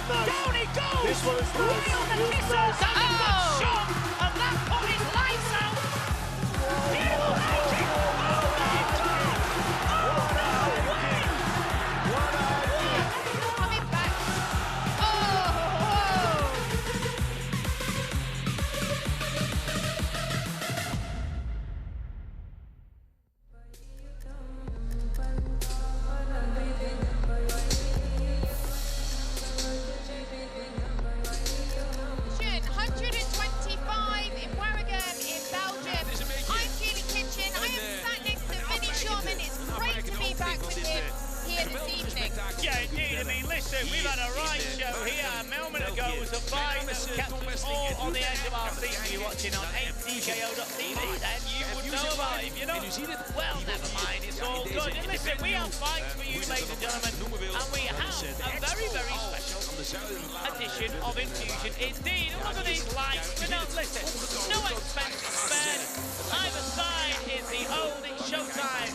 Down he goes! This one is nice. Right on the missus, and a good shot, and that put his lights out. Beautiful high kick. Oh my God! Oh no way! Coming back. Oh! Kitchen, 125 in Waregem in Belgium. I'm Julie Kitchen. I am sat next to Vinny Shorman. It's great to be back with him here this evening. Yeah, indeed. I mean, listen, we've had a right show here. A moment ago was a fight that kept us all on the edge of our seats. You're watching on HDKO.tv, then you would know about it. If you don't, well, never mind. It's all good. And listen, we have fights for you, ladies and gentlemen, and we have a very, very special edition of Infusion. Indeed, and look at these lights. We don't listen. No expense spared. Either side is the old Showtime.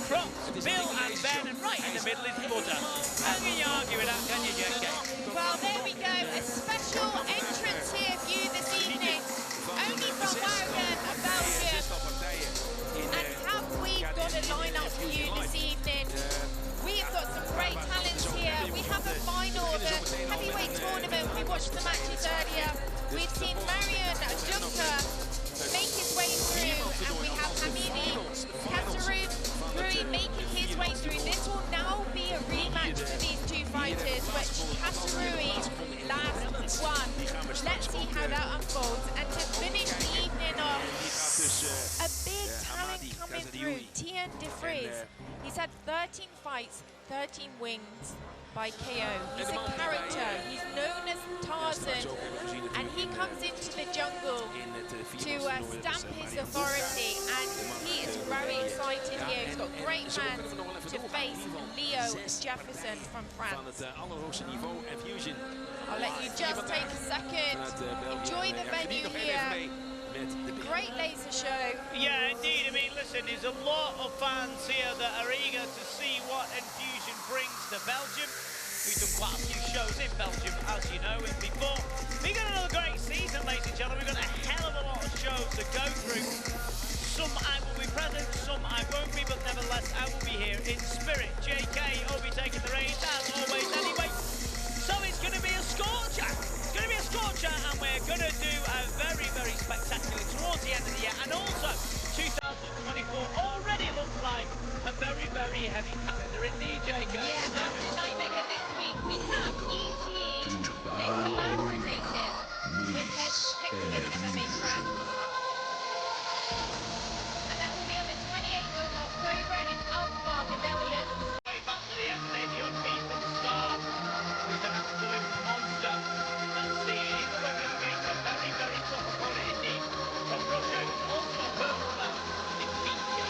Crocs, Bill and Ben, and right in the middle is Buddha. How can you argue with that, can you, JK? Well, there we go. A special entrance here for you this evening. Only from Waregem, Belgium. And have we got a lineup for you this evening? We've got some great talents here. We have a final of the heavyweight tournament. We watched the matches earlier. We've seen Marion Dunker make his way through, and we have Hamidi Kasarou making his way through. This will now be a rematch for these two fighters, which Kasarou last won. Let's see how that unfolds. And to finish the evening off, a big talent coming through, Tien de Vries. He's had 13 fights, 13 wins by KO. He's a character. He's known as Tarzan, and he comes into the jungle to stamp his authority, and he is very excited here. He's got great fans to face Leo Jefferson from France. I'll let you just take a second, enjoy the venue here. Great laser show. Yeah, indeed. I mean, listen, there's a lot of fans here that are eager to see what Infusion brings to Belgium. We've done quite a few shows in Belgium, as you know, and before. We've got another great season, ladies and gentlemen. We've got a hell of a lot of shows to go through. Some I will be present, some I won't be, but nevertheless, I will be here in spirit. JK will be taking the reins, as always, anyway. So it's going to be a scorcher. It's going to be a scorcher, and we're going to do a very, very spectacular towards the end of the year. And also, 2024 already looks like a very, very heavy calendar indeed, JK. Yeah, absolutely, because this week we have ET Explosive with Texas MMA brand. And that will be on the 28th of October in Alpbach in Belgium. Way back to the Stadium, people start with an absolute monster. Let's see, either way we make a very, very tough opponent indeed. From Russia, who's also a purple belt in PTO.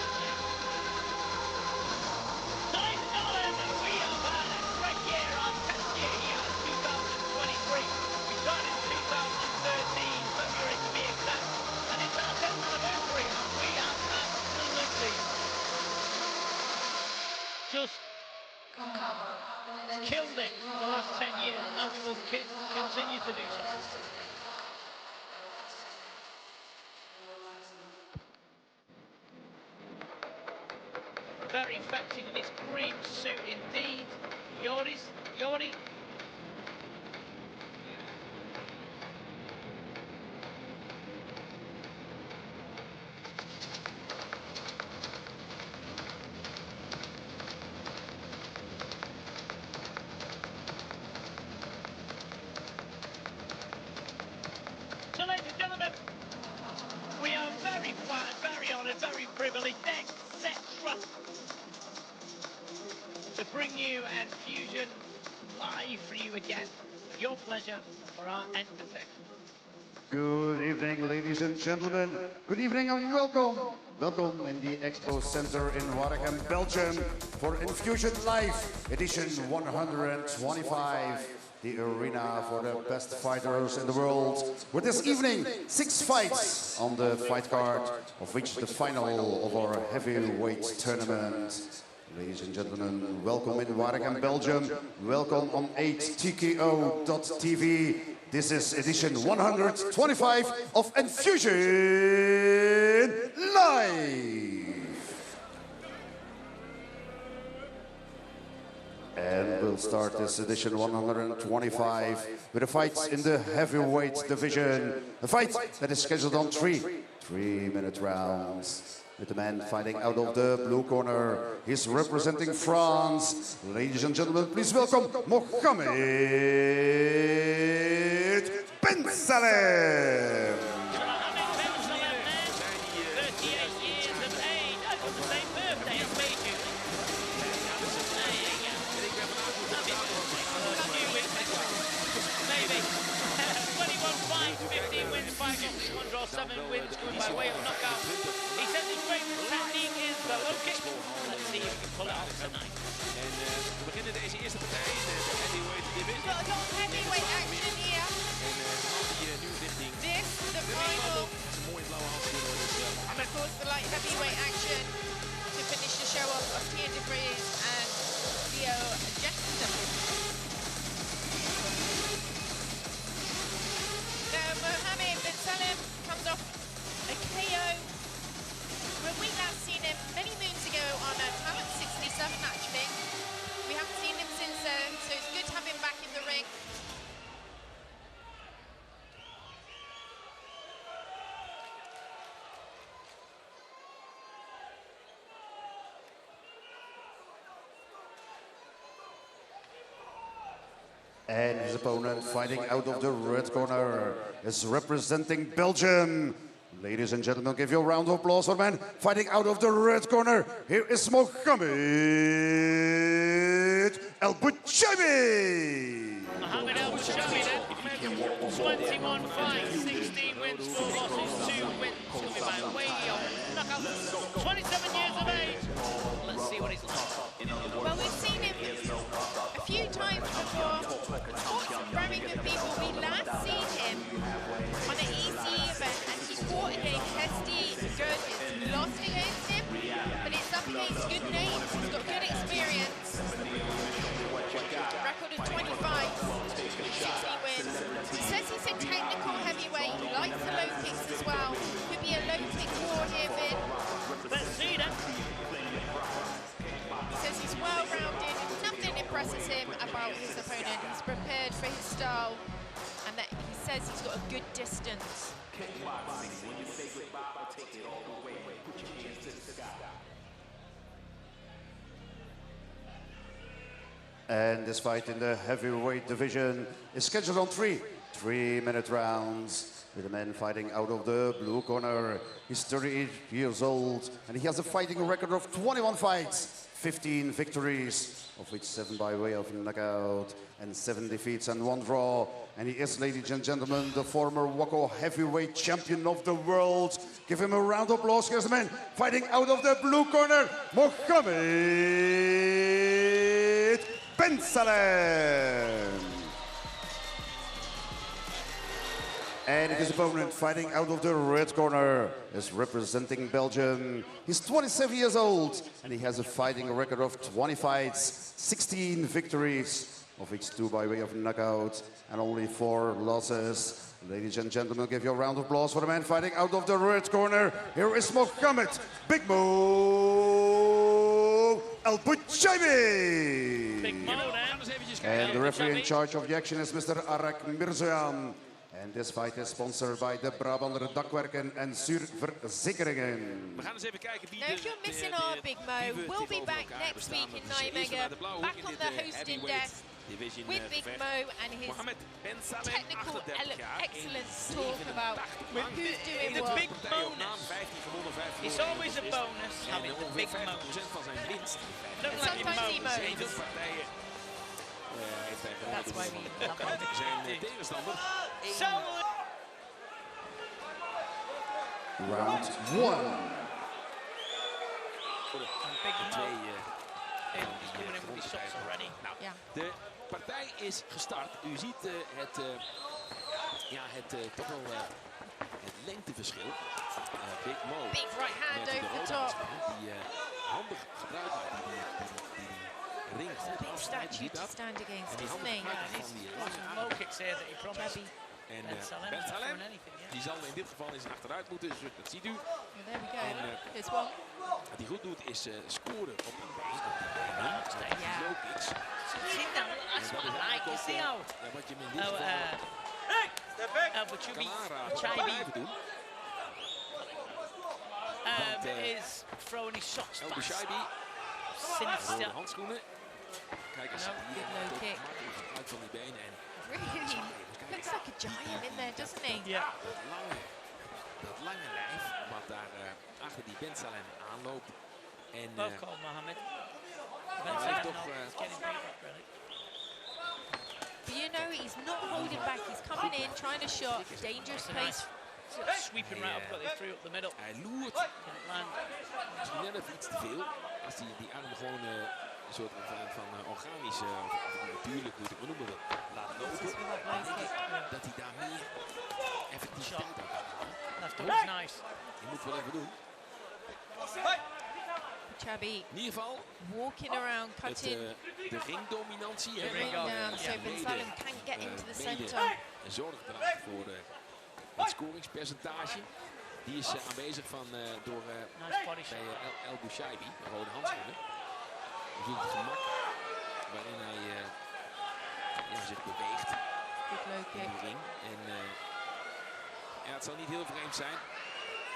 So ladies and gentlemen, we have had a great year, our 10th year here in 2023. We started in 2013, February to be exact, and it's our 10th anniversary, and we have absolutely just killed it for the last 10 years, and we will continue to do so. Very effective in his cream suit indeed. Yori. So ladies and gentlemen, we are very flattered, very honoured, very privileged, etc. to bring you Infusion live for you again. Your pleasure for our entertainment. Good evening, ladies and gentlemen. Good evening and welcome. Welcome in the Expo Center in Waregem, Belgium for Infusion Live, edition 125. The arena for the best fighters in the world. With this evening, 6 fights on the fight card, of which the final of our heavyweight tournament Ladies and gentlemen, welcome in Waregem, Belgium. Welcome on 8tko.tv. This is edition 125 of Infusion Live. And we'll start this edition 125 with a fight in the heavyweight division. A fight that is scheduled on three-minute rounds. With the man fighting out of the blue corner, he's representing France. Ladies and gentlemen, please welcome Mohammed Ben Salem. Draw 7 wins going by way of knockout. He says his favorite technique is the low kick. Let's see if he can pull it off tonight. En we beginnen deze eerste partij in de heavyweight division. We've got a lot of heavyweight action here. En nu richting. This, the final. Het is een mooie blauwe handschoen hoor. Dus, And of course the light heavyweight action to finish the show off of Kian de Vries and Leo Jefferson. Now Mohammed Ben Salem comes off a KO. When we last seen him many moons ago on Talent 67 actually. We haven't seen him since then, so it's good to have him back in the ring. And his opponent fighting out of the red corner is representing Belgium. Ladies and gentlemen, give you a round of applause for the man fighting out of the red corner. Here is Mohammed El Bouchabi. Mohammed El Bouchabi then, 21 fights, 16 wins, 4 losses, 2 wins. Coming by way of knockout. 27 years of age. Let's see what he's like. Well, we've seen him a few times before. Fought some very good people. We last seen him on an EC event and he fought against Hesty Gurgis. Lost against him, but it's up against good names. He's got good experience. Record of 20 fights, 60 wins. He says he's a technical heavyweight. He likes the low kicks as well. Could be a low kick war here, Vin. Let's see that. He says he's well-rounded. Nothing impresses him about his opponent. He's prepared for his style, and that he says he's got a good distance. And this fight in the heavyweight division is scheduled on three-minute rounds. With the man fighting out of the blue corner. He's 38 years old and he has a fighting record of 21 fights, 15 victories, of which 7 by way of knockout and 7 defeats and 1 draw. And he is, ladies and gentlemen, the former WACO heavyweight champion of the world. Give him a round of applause. Here's the man fighting out of the blue corner, Mohammed Ben Salem. And his opponent fighting out of the red corner is representing Belgium. He's 27 years old and he has a fighting record of 20 fights, 16 victories, of which 2 by way of knockout and only 4 losses. Ladies and gentlemen, give you a round of applause for the man fighting out of the red corner. Here is Mohammed Big Mo El Bouchabi. Big Mo then. And the referee in charge of the action is Mr. Arak Mirzoyan. And this fight is sponsored by de Brabander Dakwerken en Zuurverzekeringen. We gaan eens even kijken wie Now, if you're missing our Big Mo, we'll be back next week in Nijmegen, back on the hosting desk with Big Mo and his technical excellence to talk about who's doing The what. big bonus. It's always a bonus having the big Mo. Don't And like your sometimes he Mo's. mows. That's why we love him. So Round 1. Big Mo. He's coming in with his shots already. Yeah. De partij is gestart. U ziet toch wel het lengteverschil. Big Mo. Big right hand met de over the rode top. handschoen, die handig gebruik maakt. Die ring goed Big afsnijdt, statue zie to dat. stand against, En die isn't handig he? gebruik Yeah, van die and lange he's adem. low kicks here that he promised. Jabby. En Ben Salem Ben is Salem, throwing anything, yeah. die zal in dit geval eens achteruit moeten, dus dat ziet u. Well, there we go. En, Here's one. Wat hij goed doet is scoren op die been, op die benen, op die Ja. low kicks. See now, that's what I like. You see how Ja, wat je hem in dit oh, geval Buchubi kan aanraden, om te Chaibi blijven doen. is throwing his shots El fast. Bouchaibi, Sinister. rode handschoenen. Kijk eens, No, hier good low kick. makkelijk gebruik van die benen. En Really looks like a giant in there, doesn't he? Yeah. dat lange lijf wat daar achter die Ben Salem aanloopt. En Both called Mohammed. Ben lijkt Salem toch, is getting beat up, really. But you know, he's not holding back. He's coming in, trying to shot. Dangerous That's a nice pace. sweeping right up, got the three up the middle. hij loert Didn't land. misschien net even iets te veel. Als hij die arm gewoon een soort van organisch, of natuurlijk moet ik maar noemen, laat lopen. Dat hij daar meer effectiviteit aan kan halen. Left hook's nice. Je moet wel even doen. Chubby In ieder geval walking around, cutting de ringdominantie. the hè, ring go. down, so Ja, Ben mede, Salem can't get into the mede center. een zorg draagt voor het scoringspercentage. Die is aanwezig door Nice body shot. bij El Bouchaibi, de rode handschoenen. Je ziet het gemak waarin hij zich beweegt Good low in kick. de ring. En ja, het zal niet heel vreemd zijn.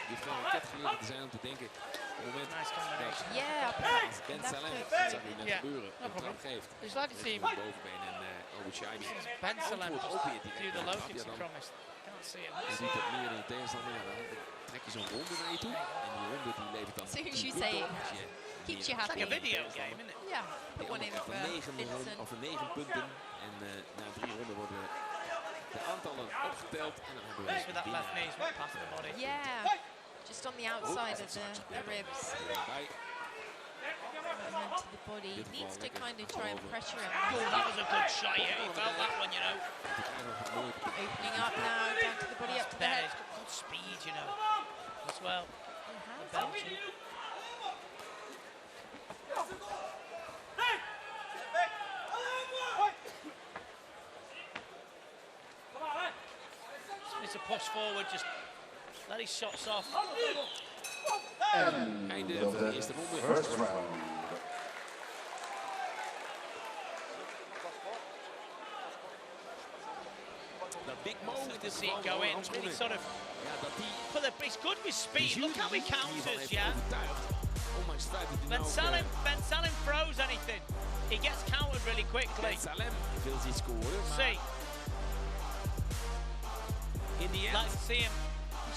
Je hoeft geen raketgeleerde te zijn om te denken op het moment Nice combination. Yeah, uppercut. Ben Left Salem, hook. dat zag je net Ja, gebeuren, no een problem. trap geeft. Just like to see him Voor het bovenbeen en El Bouchaibi. Ben Salem Antwoord ook weer direct do the op low trap. kicks Ja, he dan promised. Can't see him. je ziet dat meer in de tegenstander. Ja, dan trek je zo'n ronde naar je toe. En die ronde die levert dan As soon as you een say punt it, op. Als je keeps meer you happy. Like a video game, isn't it? Yeah, put die one in andere for kant Vincent. van 9 punten. En na 3 ronden worden de aantallen opgeteld. En dan hebben we Just with that left knee, he's went past the body. Yeah, just on the outside of the ribs. bij. Right hand to the body. He needs to kind of try and pressure him. Oh, that was a good shot, yeah. He felt that one, you know. We krijgen nog een mooie Opening up now, down to the body, up to the Ben, head. he's got good speed, you know, as well. He has. Belgian. It's a push forward, just let his shots off. einde Of van de the eerste ronde. first round. Dat Big Mo in dit See it geval go rode in, handschoenen. really sort of. Ja, dat die But he's good with speed. Look how he in ieder geval counters, heeft yeah. overtuigd. Ondanks het feit dat hij nou Ben Salem throws anything. He gets countered really quickly. Ben Salem wil iets scoren, maar See, in die end let's see him.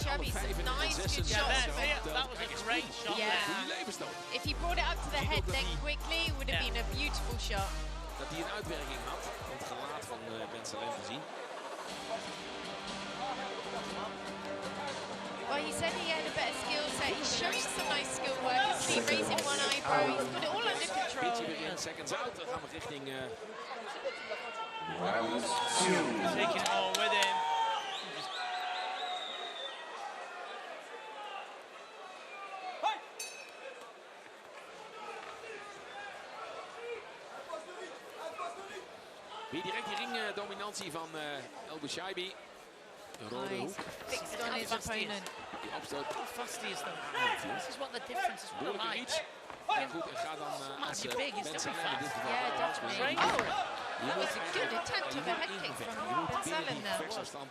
Shabby, some vijf en nice zessen good Yeah, shots. there, see it? That was Kijk a eens, great shot Yeah. there. goede levensstand. If he brought it up to the head then quickly, it would have Yeah. been a beautiful shot. Dat hij een uitwerking had om het gelaat van Ben Salem te zien. Well, he said he had a better skill set. He's showing some nice skill work. You see him raising one eyebrow. He's got it all under control. Pitje weer in, seconds out. Dan gaan we richting Round two. Taking it all with him. weer direct die ringdominantie van El Bouchaibi. Een rode Nice. hoek. Fixed on his opponent. Die opstoot. How fast he is though. This is what the difference is. What I Behoorlijke like. reach. En goed, en gaat dan als be big, he's Ben still Salem in dit fast. geval Yeah, rode handschoenen. definitely. Oh, Je that moet was a good eigenlijk- attempt je of a moet head kick ingevechten. from Je moet Ben binnen Salem die there. vechtafstand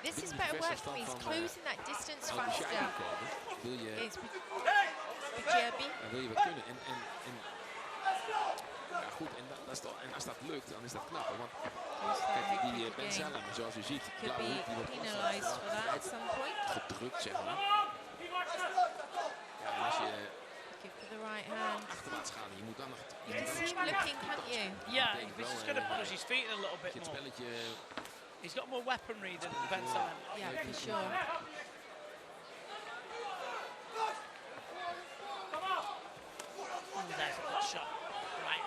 This is better work for me. He's closing that distance El Bouchaibi faster. komen. Wil je, Against Bujabi. dan wil je wat kunnen. Ja, goed, en als dat lukt, dan is dat knap. Hoor. Want Close that kijk, head die kick Ben again. Salem, zoals u ziet, Could blauwe be hoek, die wordt penalised for that at some point. gedrukt, zeg maar. Ja, en als je Kick for the right hand. achterwaarts gaat, je moet dan nog... You can see him looking, can't you? Yeah, he's just going to push his feet in a little Als bit je het more. spelletje... He's got more weaponry than Ben Salem. Yeah, for sure. Ooh, there's a good shot. Right.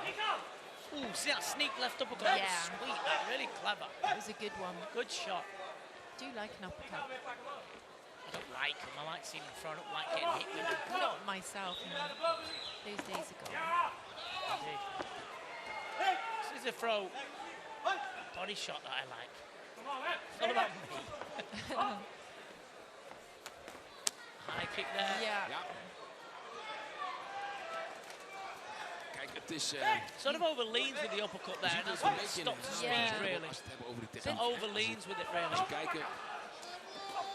Ooh, see that sneak left uppercut? Yeah. Sweet, that really clever. That was a good one. Good shot. Do like an uppercut. I don't like him. I like seeing him thrown up, like getting hit with him. Not myself. Those days ago. Indeed. This is a throw body shot that I like. It's not about me. High kick there. Yeah. Ja. Kijk, het is... Sort of overleans with the uppercut there, and that's what stops the speed, really. Als we het hebben over die It techniek. overleans with it, Als really. we kijken...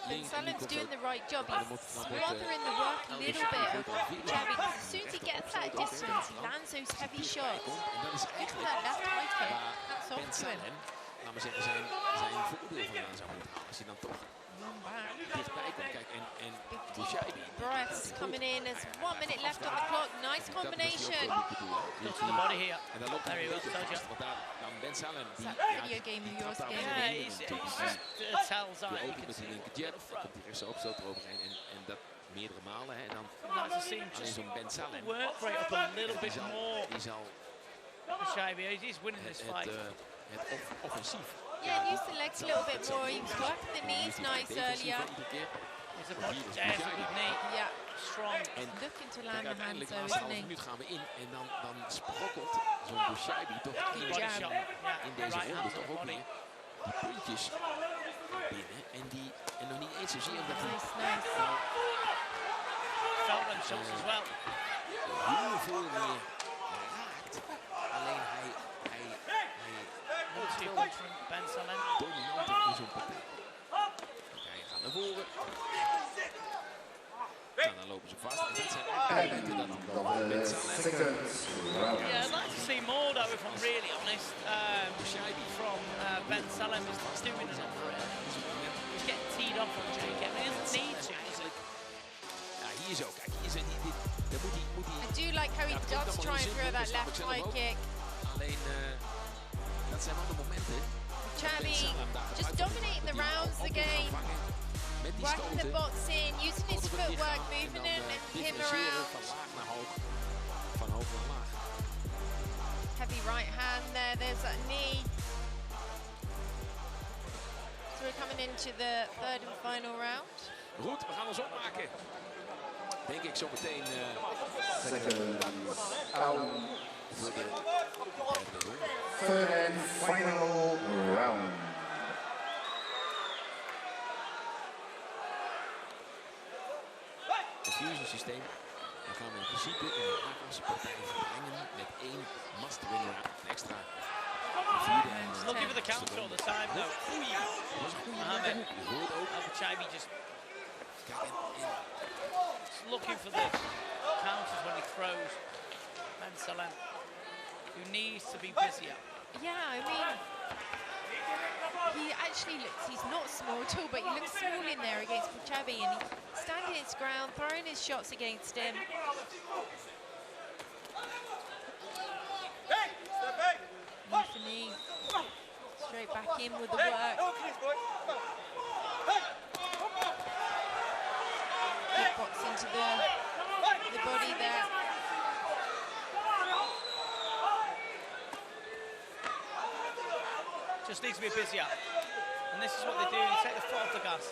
Ben Salem's doing the right job. He's smothering the work a little bit of jabbing. As soon as he gets that distance, he lands those heavy shots. En dat is Look at eigenlijk that left high kick. waar That's Ben off to him. Salem, laten we zeggen, zijn voordeel vandaan zou moeten halen. Als hij dan toch Long back. dichtbij komt. Kijk, en Bouchaibi. Breaths coming in. There's 1 minute left on the clock. Nice combination. Go to the body here. En dan loopt There hij he een was, beetje told you. vast, want daar dan Ben Salem, Is die, that video game of yours trapt daar game? Yeah, overheen. he's En just tells die out. You opent can met see die linker it. jab, dan komt hij rechtse opstoot eroverheen. En dat meerdere malen. Hè. En dan Nice to see him alleen just zo'n Ben Salem. work rate up a little bit more. Die zal Bouchaibi, he's winning this fight. het offensief. Yeah, and use the legs a little bit more. He was working the knees nice earlier. Iedere keer. He's a body there, good knee, Yeah, strong. En looking to kijk, land the hand, uiteindelijk so de laatste halve isn't he? minuut gaan we in. En dan sprokkelt zo'n Bouchaibi toch in, Body jab. shot. in Yeah, deze right ronde hand to toch the ook body. weer die puntjes binnen. En nog niet eens zozeer omdat hij Nice, nice. Felt them shots as well. heel veel meer raakt. Alleen hij Multi punch from Ben Salem. dominanter in zo'n partij. Hij gaat naar voren. En dan lopen ze vast. En dat zijn eigenlijk momenten dat Ben Salem Yeah, I'd like to see more though, if I'm really honest. From Ben Salem is doing enough for it. He's getting teed off on Jake. I mean, he doesn't need to. Ja, hier zo. Kijk, hier zit hij. Daar moet hij. I do like how he does try and throw that left high kick. Alleen, dat zijn wel de momenten. Chabi just dominating the rounds again. Met die Working the stoten. box in, using his footwork, moving him, lifting him around. Van laag naar hoog. Van hoog naar laag. Heavy right hand there, there's that knee. So we're coming into the third and final round. Goed, we gaan ons opmaken. Denk ik zo meteen voor de derde ronde. Third and final round. Het fusion systeem. Dan gaan we in principe in de Haagse partij verlengen met 1 must-win round. Een extra vierde. He's looking for the counter all the time though. Oei. Dat was een goede Mohammed. move. Je hoort ook. Bouchaibi just Kijk, en looking for the counters when he throws. Ben Salem, who needs to be busier. Yeah, I mean, he actually looks, he's not small at all, but he looks small in there against Puchabi, and he's standing his ground, throwing his shots against him. Knee, straight back in with the work. Kickbox into the body there. Just needs to be busier. And this is what they do. They take the foot off the gas.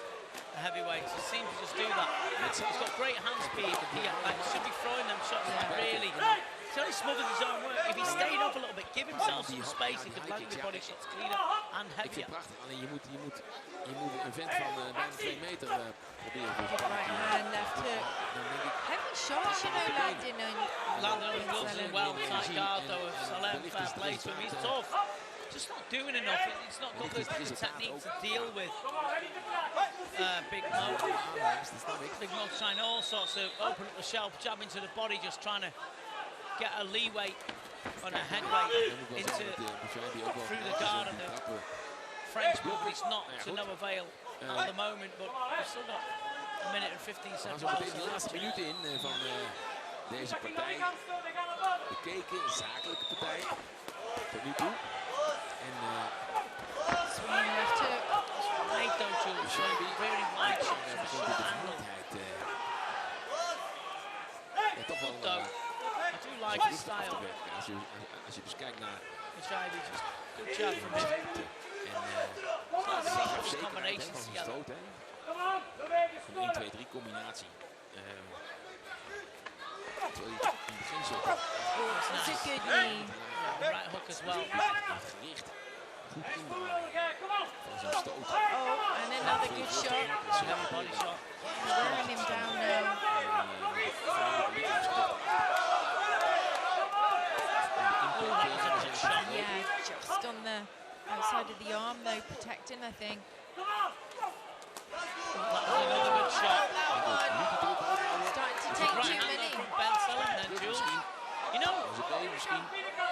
The heavyweights. He seems to just do that. He's got great hand speed. He should be throwing them shots really. He's only smothered his own work. If he stayed up a little bit, give himself some space, he could land the body shots cleaner and ik heavier. vind het prachtig. Alleen je moet een vent van bijna 2 meter proberen voor te Right hand, left hook. Dan denk ik, Heavy shots, you know, landing on Landed on his gloves as well. Tight energie guard en- though of en Salem. wellicht Fair is het play to him. He's resultaat, tough. Just not doing enough. He's not got the technique to deal with Big Mo. aanwijst, dat snap ik. Big Mo trying all sorts of open up the shelf, jab into the body, just trying to get a leeway on a headway Dan moet ik wel into zeggen dat Bouchaibi ook wel through the verrast is guard op and die the trappen. French move. It's not to no avail Uh, at the moment, but we've still got a minute and 15 We gaan seconds. zo meteen de laatste minuten in van deze partij. Bekeken, zakelijke partij. Tot nu toe. En swinging left hook. Right though, Jules. Very wide shots from the begint de short angle. vermoeidheid ja, toch wel Though, I do like goed his af te style. werken. Als je dus kijkt naar Bouchaibi just good job from him. en It's nice to see zelfzekerheid those combinations van zijn together. stoot. Een 1-2-3 combinatie. Terwijl hij in het begin zo It's a good knee. Right hook as well. gericht goed indraaien van zijn stoot. Oh, and another good shot. Heavy body shot. Wearing him down now. Yeah, just on the outside of the arm though, protecting, I think. That was another good shot. Starting to take Right too hand many. from Ben Sullivan then, Jules. You know,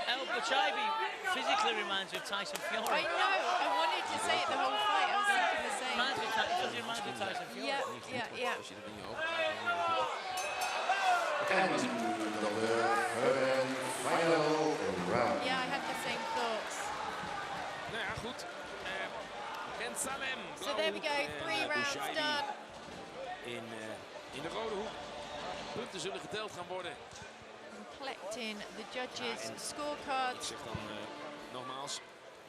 El Bachavi physically reminds me of Tyson Fury. I know, I wanted to say it the whole fight, I was thinking the same. Reminds me of Tyson Fury. Yeah. Als je er niet open gaat, And the final round. Yeah, I had the same thoughts. nou ja, goed. Ben Salem. So there we go, 3 rounds done. In de rode hoek. Punten zullen geteld gaan worden. Collecting the judges' Ik scorecards. zeg dan nogmaals,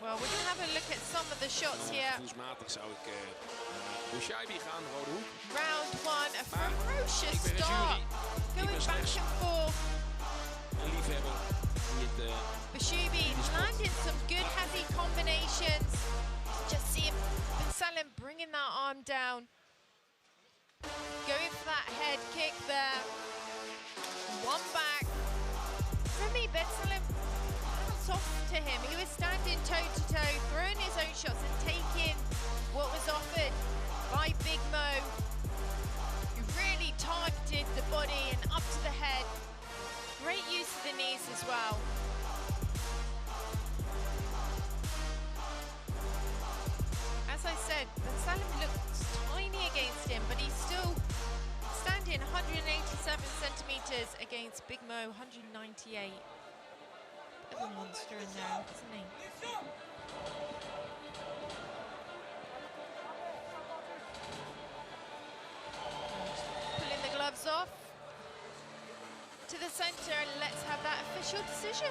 Well, we're going to have a look at some of the shots here. gevoelsmatig zou ik Bouchaibi gaan, rode hoek. Round 1, a ferocious ik ben een start. jury. Going ben back slechts and forth. Een liefhebber die het Bashubi landing some good heavy combinations. Just see him, Ben Salem bringing that arm down. Going for that head kick there. One back. For me, Ben Salem, hats off to him. He was standing toe to toe, throwing his own shots and taking what was offered by Big Mo. He really targeted the body and up to the head. Great use of the knees as well. As I said, Ben Salem looked tiny against him, but he's still standing 187 centimeters against Big Mo, 198. Bit of a monster in there, isn't he? Pulling the gloves off. To the center, and let's have that official decision.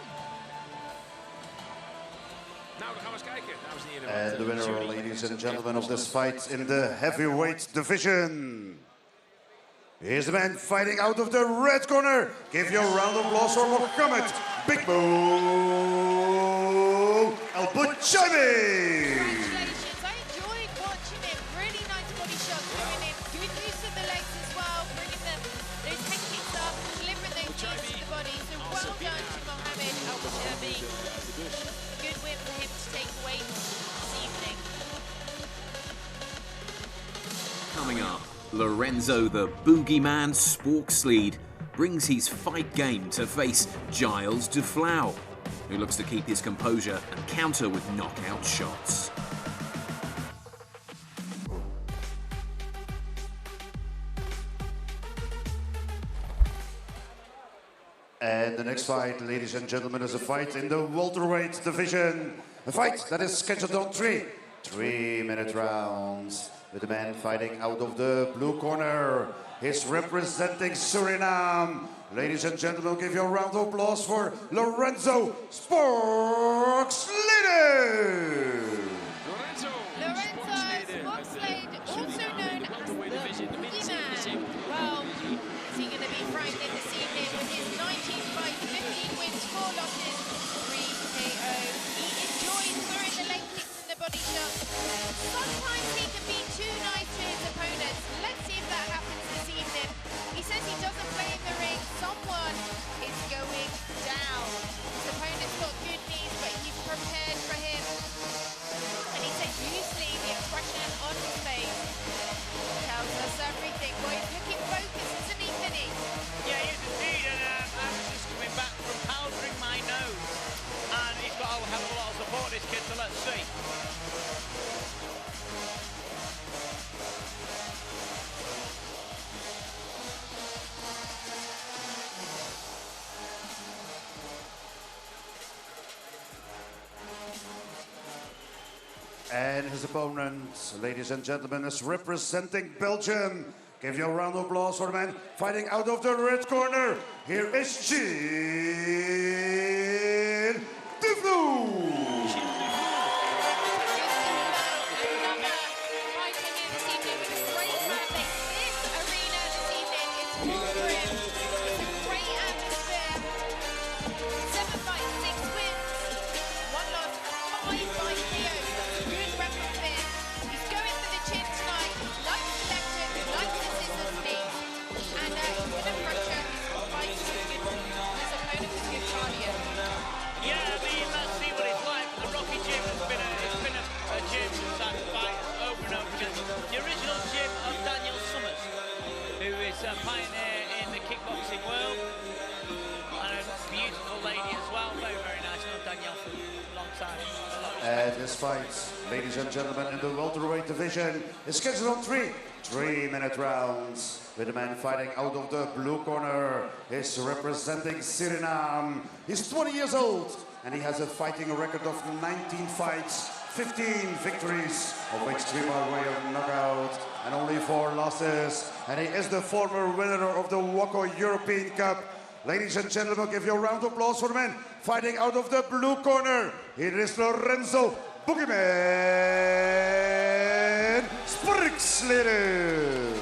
Nou, dan gaan we eens kijken, dames en heren. And the winner, ladies and gentlemen, of this fight in the heavyweight division. Here's the man fighting out of the red corner. Give your round of applause for Mohammed Big Mo Al Bachavi. Congratulations, I enjoyed watching it. Really nice body shots going in. Good use of the legs as well, bringing those head kicks up, delivering those knees to the body. So well done to Mohammed Al Bachavi. Good win for him to take away this evening. Coming up, Lorenzo the Boogeyman Sporkslede brings his fight game to face Giles Duflau, who looks to keep his composure and counter with knockout shots. And the next fight, ladies and gentlemen, is a fight in the welterweight division. A fight that is scheduled on 3-minute rounds. With the man fighting out of the blue corner, he's representing Suriname. Ladies and gentlemen, give your round of applause for Lorenzo Sporkslede. Lorenzo Sporkslede, also known as the Boogeyman. Well, is he going to be frightening this evening with his 19 fights, 15 wins, 4 losses, 3 KO. He enjoys throwing the leg kicks and the body shots. Sometimes he can be too nice to his opponents. Let's see if that happens this evening. He says he doesn't play in the ring. Someone is going down. His opponent's got good knees, but he's prepared for him. And he said usually the expression on his face tells us everything. Well, he's looking focused, isn't he, Vinny? Yeah, he is indeed, and I was just coming back from powdering my nose, and he's got a hell of a lot of support, this kid, so let's see. And his opponent, ladies and gentlemen, is representing Belgium. Give your round of applause for the man fighting out of the red corner. Here is Gilles Duflu. Fighting here this evening with a great And this fight, ladies and gentlemen, in the welterweight division is scheduled on 3-minute rounds. With the man fighting out of the blue corner is representing Suriname. He's 20 years old and he has a fighting record of 19 fights, 15 victories, of which 3 by way of knockout and only 4 losses. And he is the former winner of the Waco European Cup. Ladies and gentlemen, give you a round of applause for the man fighting out of the blue corner. Here is Lorenzo Boogeyman Sporksleden.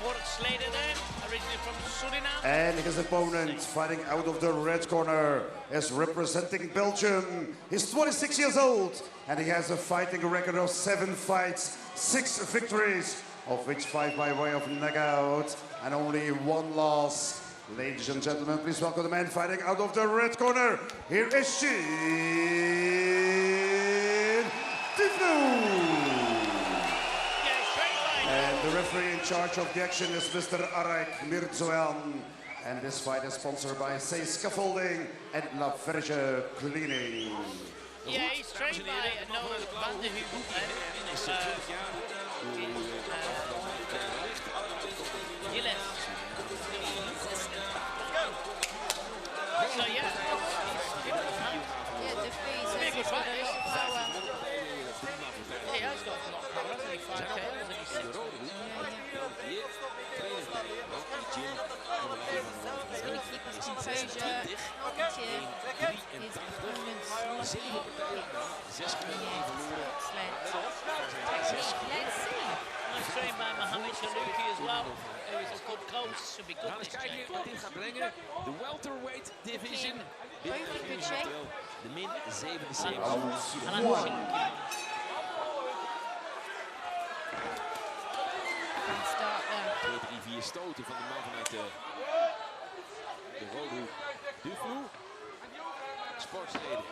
Sporksleden then, originally from Suriname. And his opponent fighting out of the red corner is representing Belgium. He's 26 years old and he has a fighting record of 7 fights, 6 victories, of which 5 by way of knockout and only 1 loss. Ladies and gentlemen, please welcome the man fighting out of the red corner. Here is Shin Tifnu. And the referee in charge of the action is Mr. Arek Mirzoyan. And this fight is sponsored by Say Scaffolding and La Verge Cleaning. Yeah, he's trained by Noah van der Hoek. So yeah, Yeah, the fees. big good fight. So, He has got a lot of power, hasn't he? 5 KOs, and he's he's going to keep his composure, not until his opponent's Let's see. nice trained by Mohamed Shalouki as well. Who is a good coach, should be good. We gaan eens kijken wat dit gaat brengen. De welterweight division. Both in good shape. De min 77. Start there. 2-3-4 stoten van de man vanuit de rode hoek. Duflu. Sporksleden.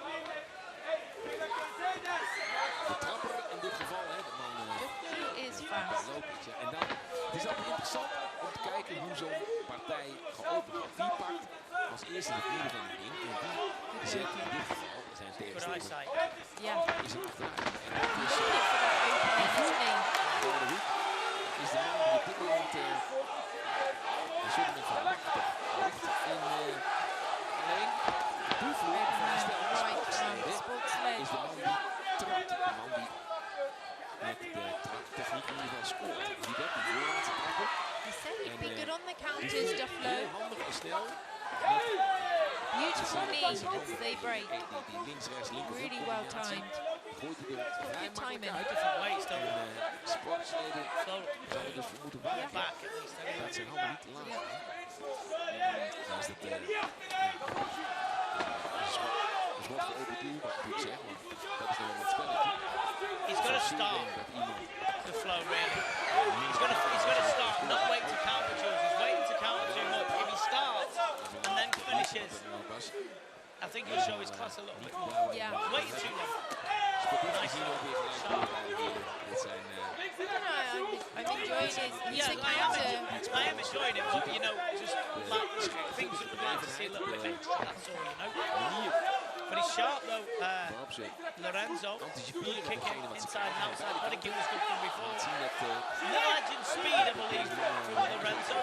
De trapper in dit geval, hè, de man Is fast. loopt. En dan, het is altijd interessant om te kijken hoe zo'n partij geopend wordt. Wie pakt als eerste het midden van de ring en wie zet in dit geval zijn Good tegenstander. eyesight. Yeah. Is het achteruit. En dat is For that opening, isn't he? de rode hoek. Is de man die op dit moment een soort van achter ligt in alleen. Duflu van de stel Right from Sporksleden. is de man die trapt. De man die met de traptechniek in ieder geval scoort. Die dat, die voorlaatste trappen. He said he'd be good on the counters, Dufflo. Heel handig en snel. Beautiful knees as they break. Die links-rechts linker. Really well timed. Gooit hij er vrij Good timing. makkelijk uit. Different weights, don't En we? Sporksleden So, zouden dus vermoeden wagen back at least. dat zijn handen niet te laag zijn. Dan is dat een zwak geopend duw, wat ik moet zeggen, want dat is nou een spelletje. He's got to Zie je start dat iemand the flow, really. He's got to start, not wait to counter Jules. He's waiting to counter too much. If he starts and then finishes, I think he'll show his class a little bit more. Yeah. Waiting too long. Nice. Hier ook weer gelijk dit zijn I don't know, I'm enjoying his Yeah, counter. I am enjoying it, but you know, just like things that we'd like to see a little bit extra, that's all, you know. But he's sharp though, waarop ze Lorenzo. Good anticiperen kick datgene wat in, ze inside and outside. The kick was good from before. zien dat Legend speed, I believe, from Lorenzo.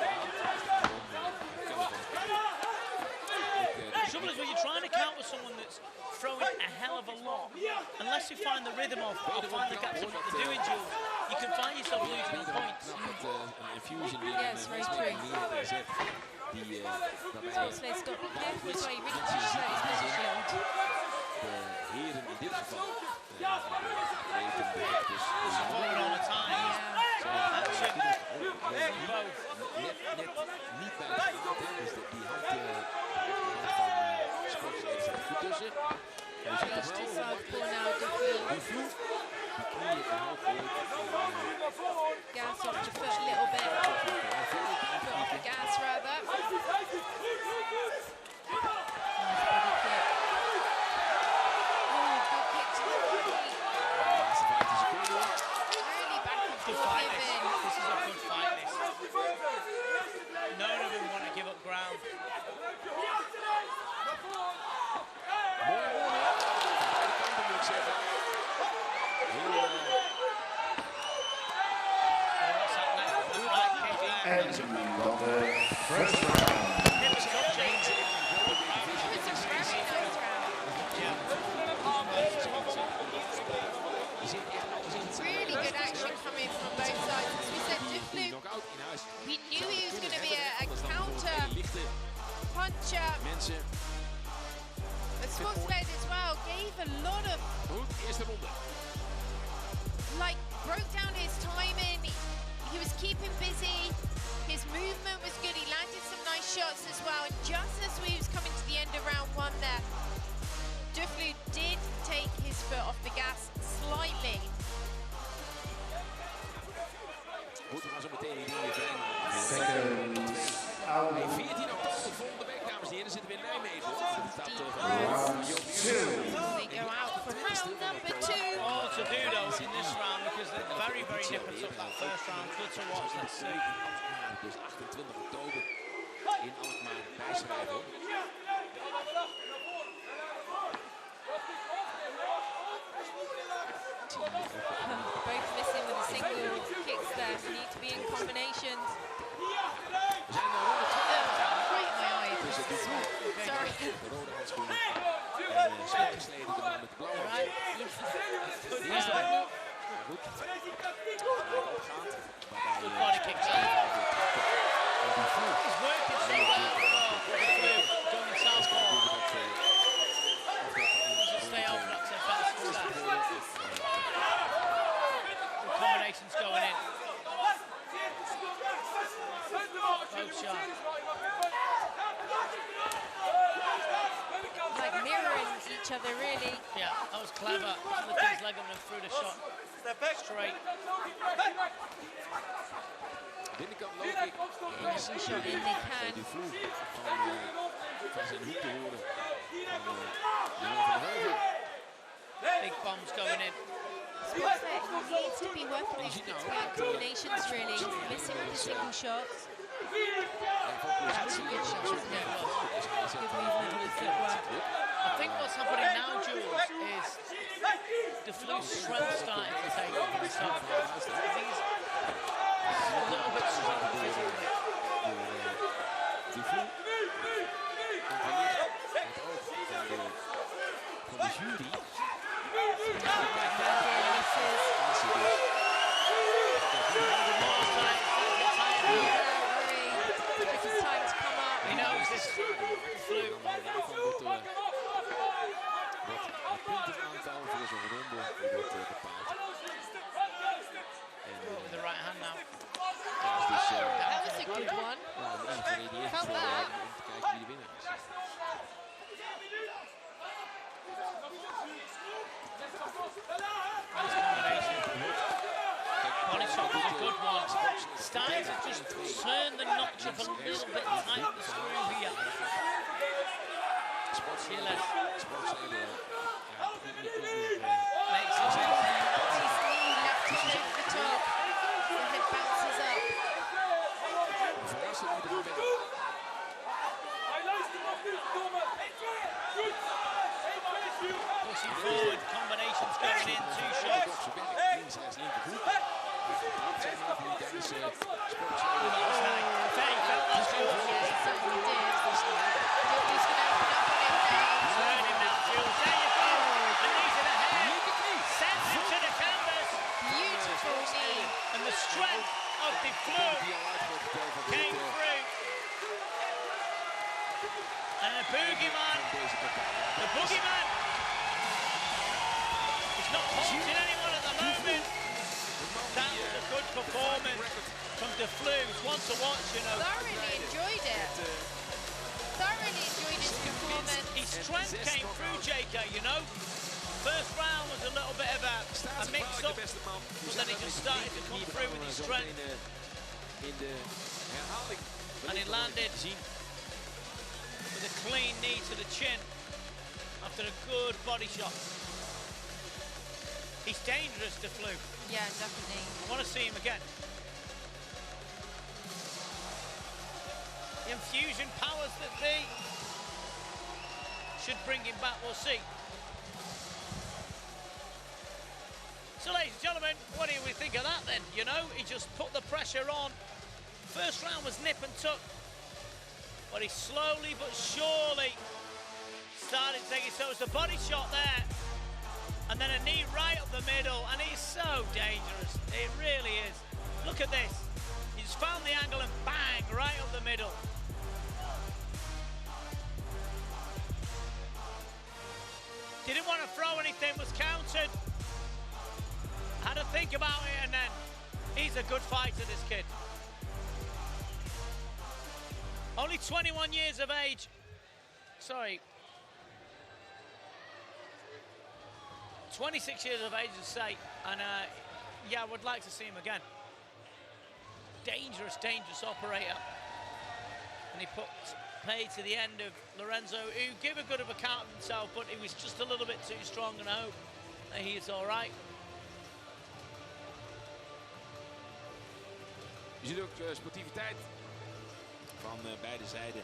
The trouble is when you're trying to counter someone that's throwing a hell of a lot, unless you find the rhythm of or find the gaps of what they're doing, Jules, you can find yourself losing the points. infusion Yes, very true. die Sporksleden got to be careful as well. He really pushed out his head shield. de heren in dit geval weten direct dus Forward all the time. Action. Both. net niet bij de hand, hè, dus die hand van Sporksleden zit goed tussen. En we Goes zitten to wel southpaw now, Dufflo. die vloed, die knieën omhoog gooit. Gas off the foot a little bit. Put off the gas rather. Nice body kick. Oh, good kick to the body. Laatste 15 seconden. Really back and Good forth fight, this. giving. This is a good fight, this. None of them want to give up ground. first round. Really good action coming from both sides. As we said, Duflu, we knew he was going to be a counter puncher. The Sportsled as well gave a lot of, like, broke down his timing. He was keeping busy. His movement was good. He landed some nice shots as well. And just as we was coming to the end of round one there, Duflu did take his foot off the gas slightly. Second out. 14 oktober volgende week, dames en heren, zitten we in Nijmegen. They go out for round number 2. All to do though in this round because they're very, very nippers up that first round. Good to watch. Let's see. Dus 28 oktober in Alkmaar bijschrijven. Both missing with a single kicks there. Need to be in combinations. Right in my eye. Sorry. De rode handschoenen. En slipgesleden de man met de blauwe handschoenen. De eerste ronde. Goed. Opgaat. Good body kick. He's working so well. Going southpaw. Stay open. That's a fast step. The combinations going in. Both sharp. Like mirroring each other, really. Yeah, that was clever. Flipped his leg up and threw the shot straight. Binnenkant loop ik. Yes, he shot in, they can. Van zijn hoek te horen. Van Heuvel. Big bombs going in. Sportsled needs to be working these between combinations, really. Missing with the single shots. That's a good shot, isn't it? Good movement with the footwork. I think what's happening now, Jules, is Duflu's strength starting to take over the top. He's a little bit stronger physically. Duflu. Van de jury. He knows this Duflu. Het puntenaantal voor zo'n ronde wordt bepaald. With the right hand now. That was a good one. Felt that. Om te kijken wie de winnaar is. Nice combination. Body shot was a good one. Starting to just turn the notch up a little bit tight the screw here. Chile. Makes it His knee left his over the top. The head bounces up. Pushing forward, combinations going in, 2 shots. Very felt that Jules. Certainly did. Duflu's going to open up on him now. Turn him now, Jules. There you go. The knee to the head. Sends him to the canvas. Beautiful knee. And the strength of the Duflu came through. And the boogeyman, is not taunting anyone at the moment. That was a good performance from Duflu. It's one to watch, you know. Thoroughly enjoyed it. Thoroughly enjoyed his performance. His strength came through, JK, you know. First round was a little bit of a mix-up, but then he just started to come through with his strength. And he landed with a clean knee to the chin after a good body shot. He's dangerous, Duflu. Yeah, definitely. I want to see him again. The infusion powers that be should bring him back, we'll see. So, ladies and gentlemen, what do we think of that then? You know, he just put the pressure on first round was nip and tuck, but he slowly but surely started taking, so it's a body shot there, and then a knee right up the middle, and he's so dangerous. It really is. Look at this. He's found the angle and bang, right up the middle. Didn't want to throw anything, was countered. Had to think about it, and then he's a good fighter, this kid. Only 21 years of age. Sorry. 26 years of age, to say, and yeah, I would like to see him again. Dangerous, dangerous operator. And he put pay to the end of Lorenzo, who gave a good of account of himself, but he was just a little bit too strong, and I hope that he is all right. Je ziet ook sportiviteit van beide zijden.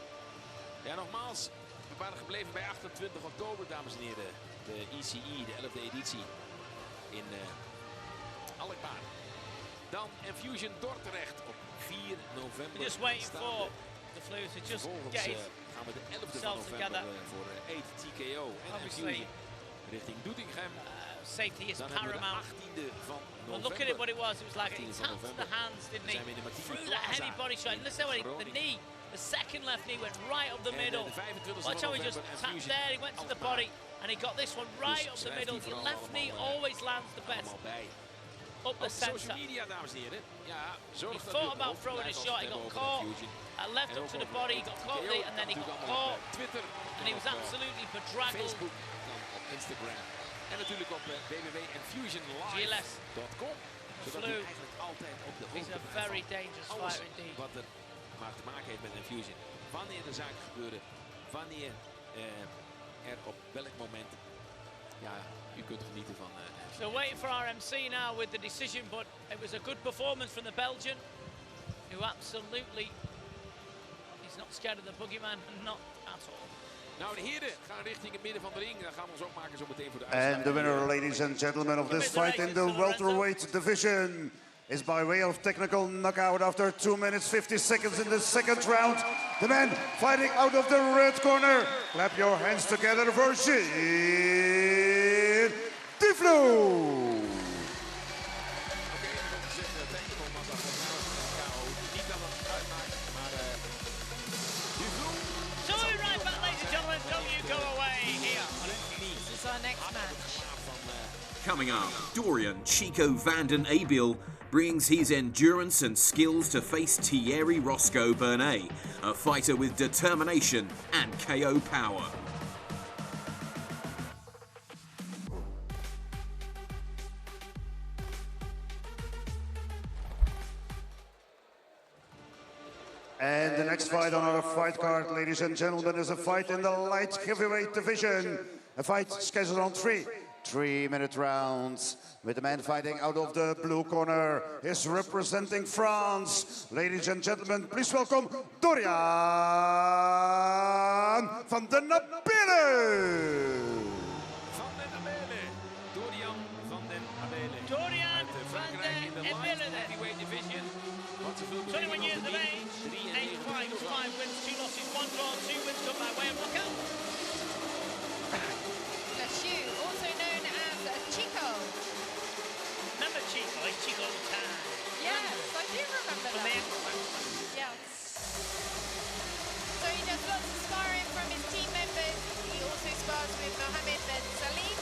Ja, nogmaals, we waren gebleven bij 28 oktober, dames en heren. De ECE, de 11e editie in Alkmaar. Dan Infusion Dordrecht op 4 november. We're just waiting for the flu to just get gaan we de 11e van november voor 8 TKO en Infusion richting Doetinchem. Safety is dan paramount. De 18e van november. But look at it, what it was like, he tapped the hands, didn't he? Through that heavy body shot. And listen how the knee, the second left knee went right up the middle. Watch how he just tapped there, he went to the body, and he got this one right up the middle. The left knee always lands the best. Up the centre. He thought about throwing a shot, he got caught. Left up to the body, he got caught with it, and then he got caught. And he was absolutely bedraggled. Instagram. En natuurlijk op www.infusionlive.com. Zodat u eigenlijk altijd op de hoogte bent van alles wat er maar te maken heeft met Infusion. Wanneer de zaken gebeuren, wanneer er op welk moment, ja, u kunt genieten van. So waiting for our MC now with the decision, but it was a good performance from the Belgian, who absolutely, he's not scared of the boogeyman, not at all. Nou, de heren gaan richting het midden van de ring. Dan gaan we ons opmaken zo meteen voor de uitslag. And the winner, ladies and gentlemen, of this fight in the welterweight division is by way of technical knockout after 2 minutes 50 seconds in the second round. The man fighting out of the red corner. Clap your hands together for Gilles Tiflo. Our next match. Coming up, Dorian Chico Vanden Abiel brings his endurance and skills to face Thierry Roscoe Bernay, a fighter with determination and KO power. And the next fight on our fight card, ladies and gentlemen, is a fight in the light heavyweight division. A fight scheduled on 3-minute rounds. With the man fighting out of the blue corner is representing France. Ladies and gentlemen, please welcome Dorian van den Abelen. Dorian van den Abelen. Dorian van den Abelen. Heavyweight division. 21 years of age, 8 fights, 5 wins, 2 losses, 1 draw, 2 wins come by way of knockout. Also known as Chico. Remember Chico? It's Chico all the time. Yes, I do remember that. Yes. So he does lots of sparring from his team members. He also spars with Mohamed Ben Salim.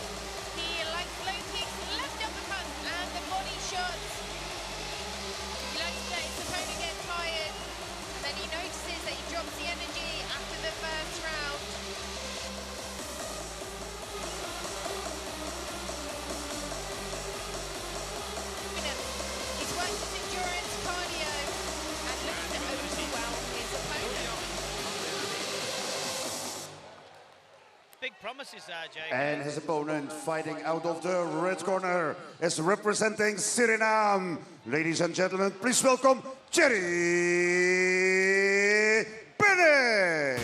He likes low kicks, left uppercuts, and the body shots. He likes to let his opponent get tired, and then he notices that he drops the energy after the first round. He's worked his endurance, cardio, and looks to overwhelm his opponent. Big promises there, Jay. And his opponent fighting out of the red corner is representing Suriname. Ladies and gentlemen, please welcome Thierry Bennett.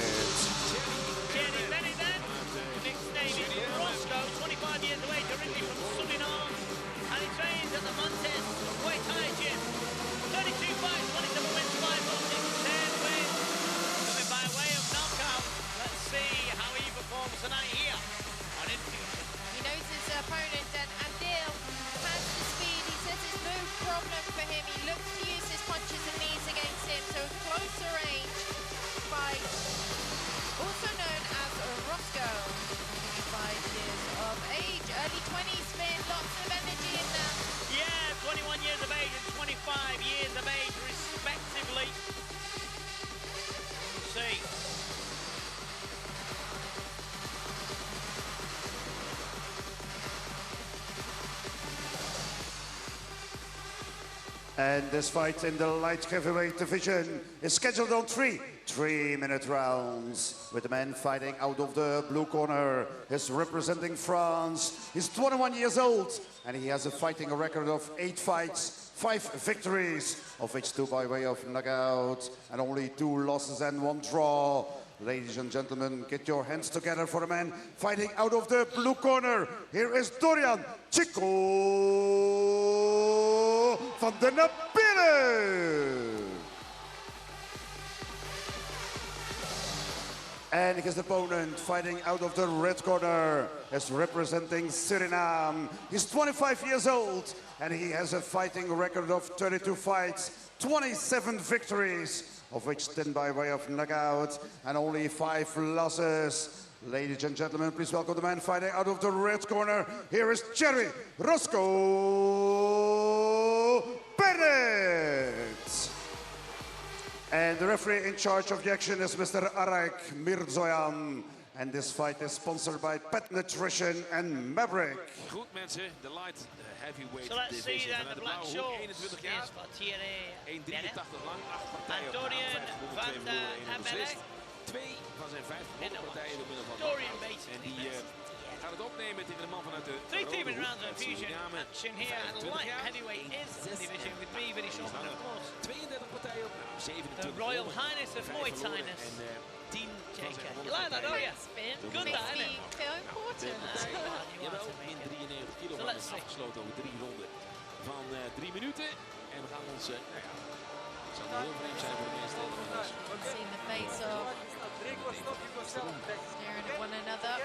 Thierry Bennett then. Nick's name is Roscoe, 25 years of age, originally from Suriname. And he trains at the Montes Muay Thai Gym. 32 fights, 27 wins, 5 losses. And this fight in the light heavyweight division is scheduled on 3-minute rounds. With the man fighting out of the blue corner, he's representing France. He's 21 years old and he has a fighting record of 8 fights, 5 victories, of which 2 by way of knockout, and only 2 losses and 1 draw. Ladies and gentlemen, get your hands together for the man fighting out of the blue corner. Here is Dorian Chico van den Binnen. And his opponent fighting out of the red corner is representing Suriname. He's 25 years old and he has a fighting record of 32 fights, 27 victories, of which 10 by way of knockout and only 5 losses. Ladies and gentlemen, please welcome the man fighting out of the red corner. Here is Jerry Roscoe Bennett. And the referee in charge of the action is Mr. Arek Mirzoyan. And this fight is sponsored by Pet Nutrition and Maverick. Goed mensen, de light heavyweight So let's see division. then the black shorts is for Thierry Bennett. 1,83 lang, 8 En partijen. Dorian van den Binnen. 2 van zijn 5 partijen door middel van Dorian knockout. beats En die gaat het opnemen tegen de man vanuit de 3-team rounds of uit fusion Suriname. action here. And light heavyweight is the division with me, Vinny Shotman, of course. 32 partijen op, nou, 27. The Royal Highness of Muay Thai-ness. En 10 JK. You like that, don't you? Spin. Good Makes that, me innit? feel important. Jawel, in 93 kilo So let's see. afgesloten over 3 ronden van 3 minuten. En we gaan ons, nou ja, het zal wel heel vreemd zijn voor de meeste inmiddels. Seeing the face off, staring at one another.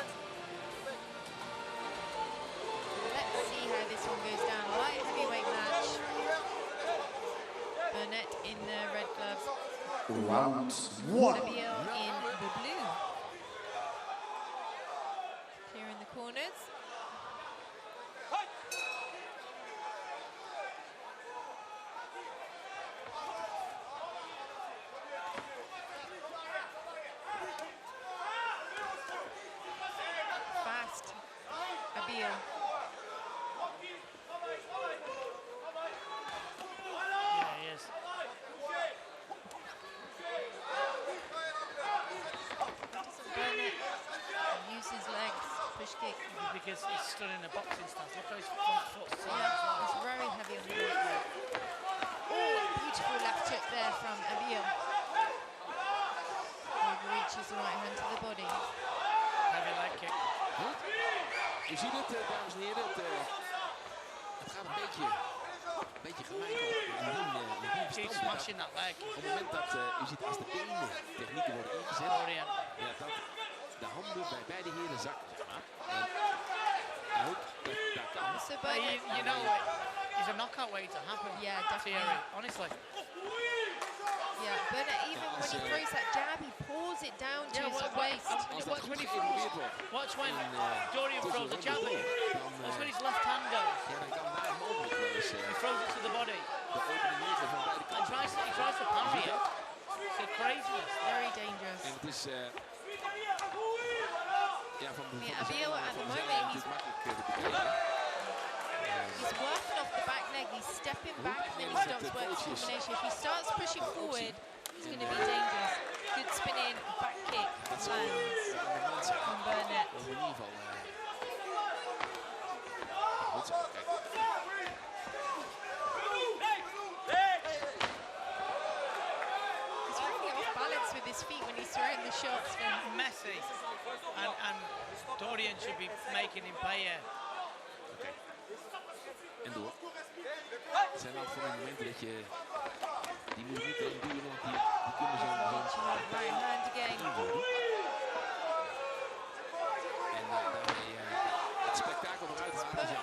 Let's see how this one goes down. Light heavyweight match. Burnett in the red gloves, Round 1. Abiel in the blue. Clearing the corners. Fast, Abiel. Yeah, he is. Burnett use his legs, push kick. Because he's stood in a boxing stance. Look how his front foot's Yeah, it's very heavy on the right leg. Oh, beautiful left hook there from Abiel. Overreaches the right hand to the body. heavy leg kick. Goed. U ziet het, dames en heren. Het gaat een beetje gelijk op. Keep smashing that leg. Op het moment dat u ziet als de benen technieken worden ingezet, Dorian. ja, dat de handen bij beide heren zakken. Zeg maar. En ook, dat kan. So You, Burnett, you know, he's a knockout waiting to happen. Yeah, definitely. Thierry, honestly. yeah, Burnett, even when he throws that jab, he pulls it down to his waist. Als dat Watch goed when he geëvalueerd throws. wordt, Watch when en, Dorian tussen throws a de jab at you. dan, Watch when his left hand goes. ja, dan kan daar mogelijk wel eens He throws it to the body. de opening liggen van beide And kanten. he tries to parry it. It's craziness. Very dangerous. En het is ja, van de Yeah, Abiel at the moment, is het makkelijk te bekijken. He's working off the back leg, he's stepping back and then he stops working combination. If he starts pushing forward, it's going to be dangerous. Good spinning, back kick, lands from Burnett. In ieder geval. Goed zo, kijk. He's really off balance with his feet when he's throwing the shots. Messy. And Dorian should be making him pay here. En door. Het zijn altijd van die momenten dat je die moet niet tegen duwen, want die kunnen zo Right hand again. invoeren. En daarmee het spektakel eruit halen. Ja.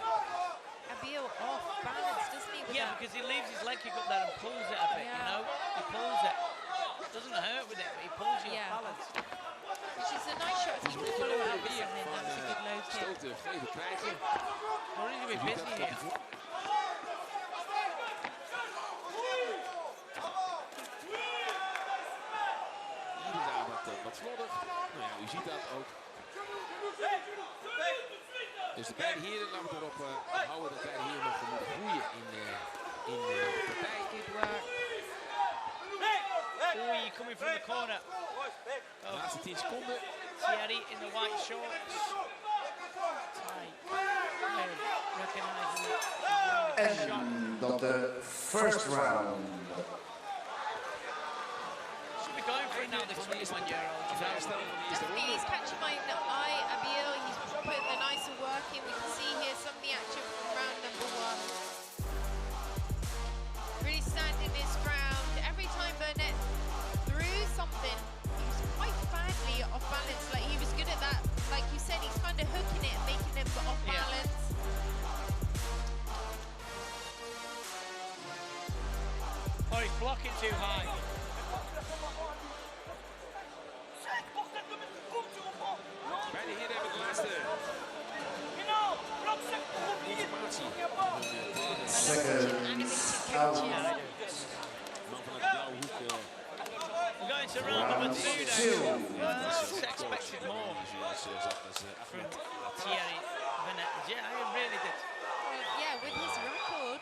Abiel off balance, doesn't he? With Yeah, that? because he leaves his leg kick up there and pulls it a bit, you know? He pulls it. It doesn't hurt with it, but he pulls you Yeah. off balance. Which is a nice shot. If you can follow up with something, that's a good low kick. Stoten geven krijgen. Dorian's going to be busy here. Hier en daar wat slordig. Nou ja, u ziet dat ook. Dus de beide heren, laten we erop houden dat beide heren nog moeten groeien in de partij. seconden. Thierry in the white shorts. Tight. Recognizing it. End of the first round. Should be going for it now, the 21-year-old. Definitely, he's catching my eye, Abil. He's putting the nicer work in. We can see here some of the action from round number 1. Really standing his ground. Every time Burnett threw something, he was quite badly off balance. Like, he was good at that. Like you said, he's kind of hooking it and making them off balance. Oh, he's blocking too high. Beide heren hebben de laatste informatie. Second out. Man van het blauwe hoek. We're going to round number 2 now. Expected more from Thierry Burnett. Yeah, I really did. Yeah, with his record.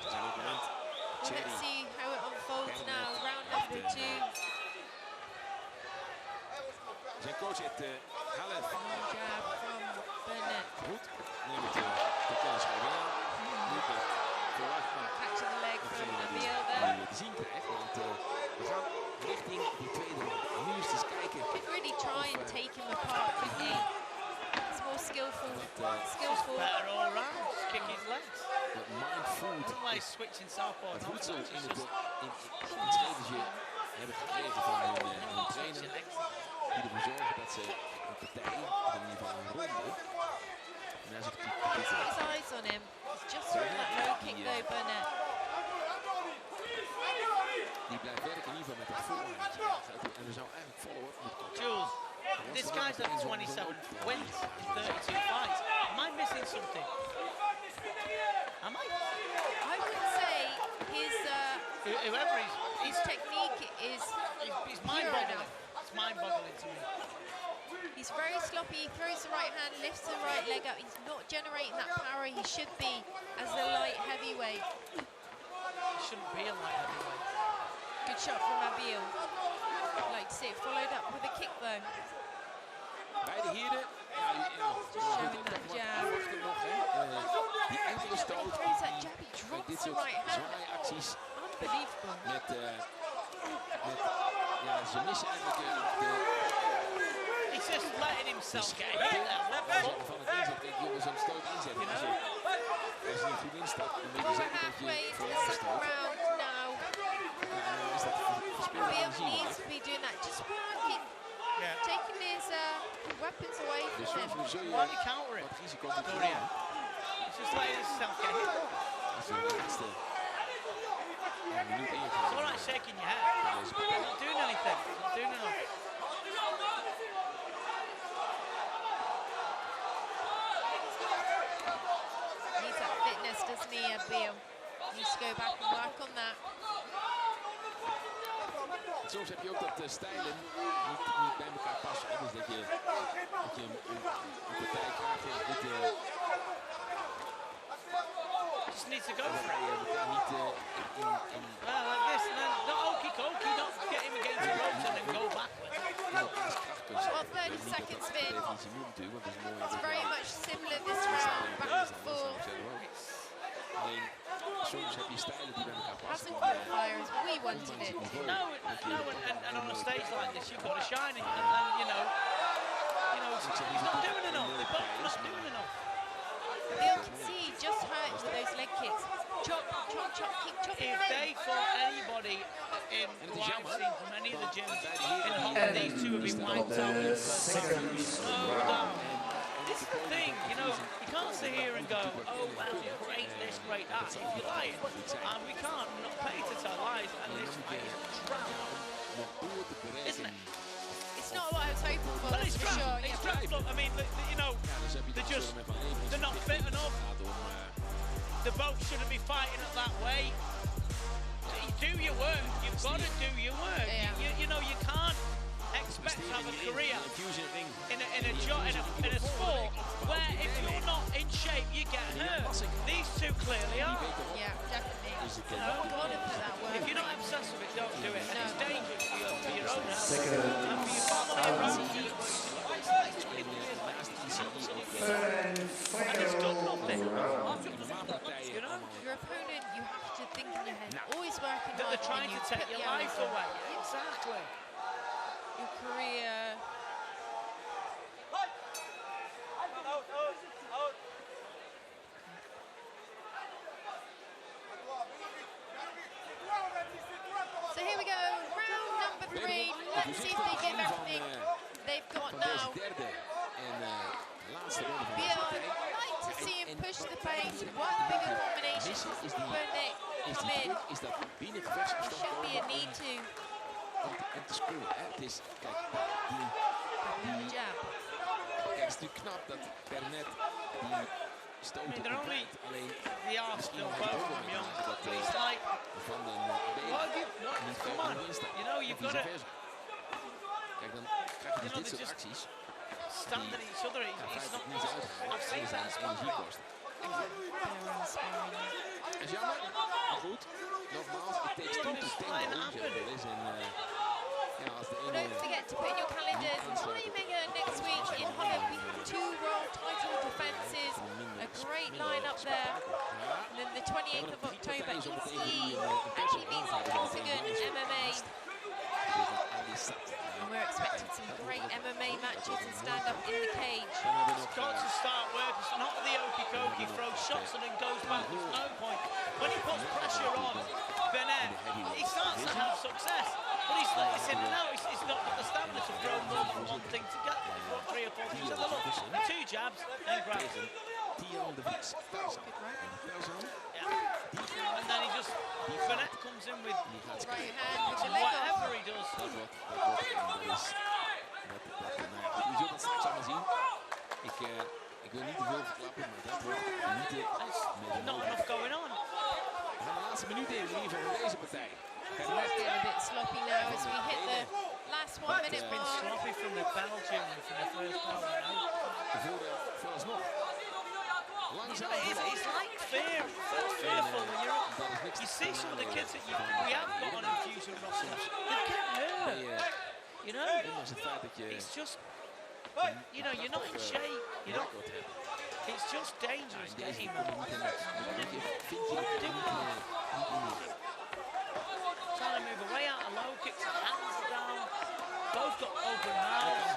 Let's see how it unfolds now. Round number 2. Zijn coach heeft Halef. Jab from Burnett. Goed. Neemt de kennis gewoon aan. Nu verwacht maar Catching the leg from Abil die there. je te zien krijgt. Want we gaan richting die tweede ronde. Nu is eens kijken. Could really try and take him apart, couldn't he? It's more skillful. Better all round. Kick his legs. Wat mindfood Always switching southpaw. het voedsel in het schedelsje hebben gekregen van hun trainer. Die ervoor zorgen dat ze een partij, of in ieder geval een ronde. En als ik He's got his eyes on him. He's just throwing that low kick though, Burnett. die blijft werken in ieder geval met het voorhandje. En er zou eigenlijk follow-up moeten komen. Jules, this guy's at 27 wins in 32 fights. Am I missing something? Am I? I would say his Whoever his technique is he's pure mind-boggling. enough. It's mind-boggling to me. He's very sloppy. He throws the right hand, lifts the right leg up. He's not generating that power he should be as a light heavyweight. He shouldn't be a light heavyweight. Good shot from Abil. Like to see it followed up with a kick though. Beide heren. Showing that jab. Wachten nog, hè. Die enkele stoot. Throws that jab. He Bij drops dit the soort right hand. zwaaiacties Unbelievable. ja, ze missen eigenlijk He's just letting himself get de hit there. van het inzet. Kijk, jongens aan het stoot inzetten. Als je niet goed instapt, dan weet je We're zeker dat halfway je into voor the jou second stoot. round now. En dan is dat verspilde Abil energie. needs to be doing that. Just working. Taking his weapons away Dus from soms him. zul je Why did he counter it? wat risico moeten nemen. He's just letting himself get hit. Als je de laatste minuut It's ingaat. all right shaking your head. He's not doing anything. He's not doing enough. Needs that fitness, doesn't he, Abil? Needs to go back and work on that. Soms heb je ook dat stijlen niet bij elkaar passen. Dus dat je een partij krijgt dit Just needs to go for waarbij it. je elkaar niet Like this, and then not okey dokey, not get him against the ropes and then go backwards. kracht kunt zetten. Well, 30 seconds Dat in. definitie moet natuurlijk, want het is mooi. It's very much similar this round, back and forth. Alleen soms heb je stijlen die bij elkaar passen. Hasn't caught fire as we wanted it. No, and on a stage like this, you've got to shine, and you know, he's not doing enough. They're both not doing enough. Bill can see just hurt with those leg kicks. Chop, chop, chop, keep chopping If them they in. fought anybody in who I've seen from any of the gyms in Holland, these two have been wiped out. No doubt. This is the thing, you know, you can't sit here and go, oh well, great this, great that. If you're lying, and we can't not pay to tell lies, and this fight is crap, isn't it? It's not what I was hoping for, But that's it's for crap. sure. It's Yeah. crap. Look, I mean, you know, they're not fit enough. The boat shouldn't be fighting it that way. You do your work. You've got to do your work. Yeah. You know, you can't expect to have a career in a sport where if you're not in shape, you get hurt. These two clearly are. Yeah, definitely. Got to put that work. If you're not obsessed with it, don't do it. And No. it's dangerous for your own health Second and for your family around you. third and final round. You know, your opponent, you have to think in your head, always working That hard. they're trying to take your life away. Exactly. Your career. So here we go, round number 3. Let's see if they give everything they've got now. I'd like to see him push the pace, work bigger combinations when they come in. There should be a need to. En te scoren, hè. Het is, kijk, The jab. kijk, het is natuurlijk knap dat Bernet die stoot op they're only alleen the arse still both of them young. It's like, van een come on, you know, you've got to Kijk, dan krijg je dus dit soort acties. stand at each other. It's not. I've seen that. energie kost. Dat is jammer, maar goed. Nogmaals, it takes two to tango, dat is een... ja, als de ene... Don't forget to put in your calendars. Nijmegen next week in Holland. We have 2 world title defences. A great lineup there. And then the 28th of October, East actually meets Octagon MMA. And we're expecting some great MMA matches and stand up in the cage. It's got to start working. It's not the okey-dokey, throws shots and then goes back. There's no point. When he puts pressure on Benet, he starts to have success. But he's like, he's not got the stamina to throw more than one thing to get 3 or 4 things. Look, 2 jabs and grabs. Yeah. And then he just, Benet comes in with Right hand with the leg off. whatever he does. Je zult het straks allemaal zien. Ik wil niet te veel verklappen, maar dat wordt niet de... Not enough going on. We gaan de laatste minuut in ieder geval van deze partij. It's getting a bit sloppy now as we hit the last 1 minute It's been mark. sloppy from the Belgian from the first power. Vooralsnog. Langzaam. It's like fearful when you see some of the kids that we have got on infusion rosters. They get hurt. You know, Ondanks het feit dat je... it's just, you know, you're not in shape. You're not. It's just dangerous game, man. Trying to move away out of low kicks, hands down. Both got open mouths.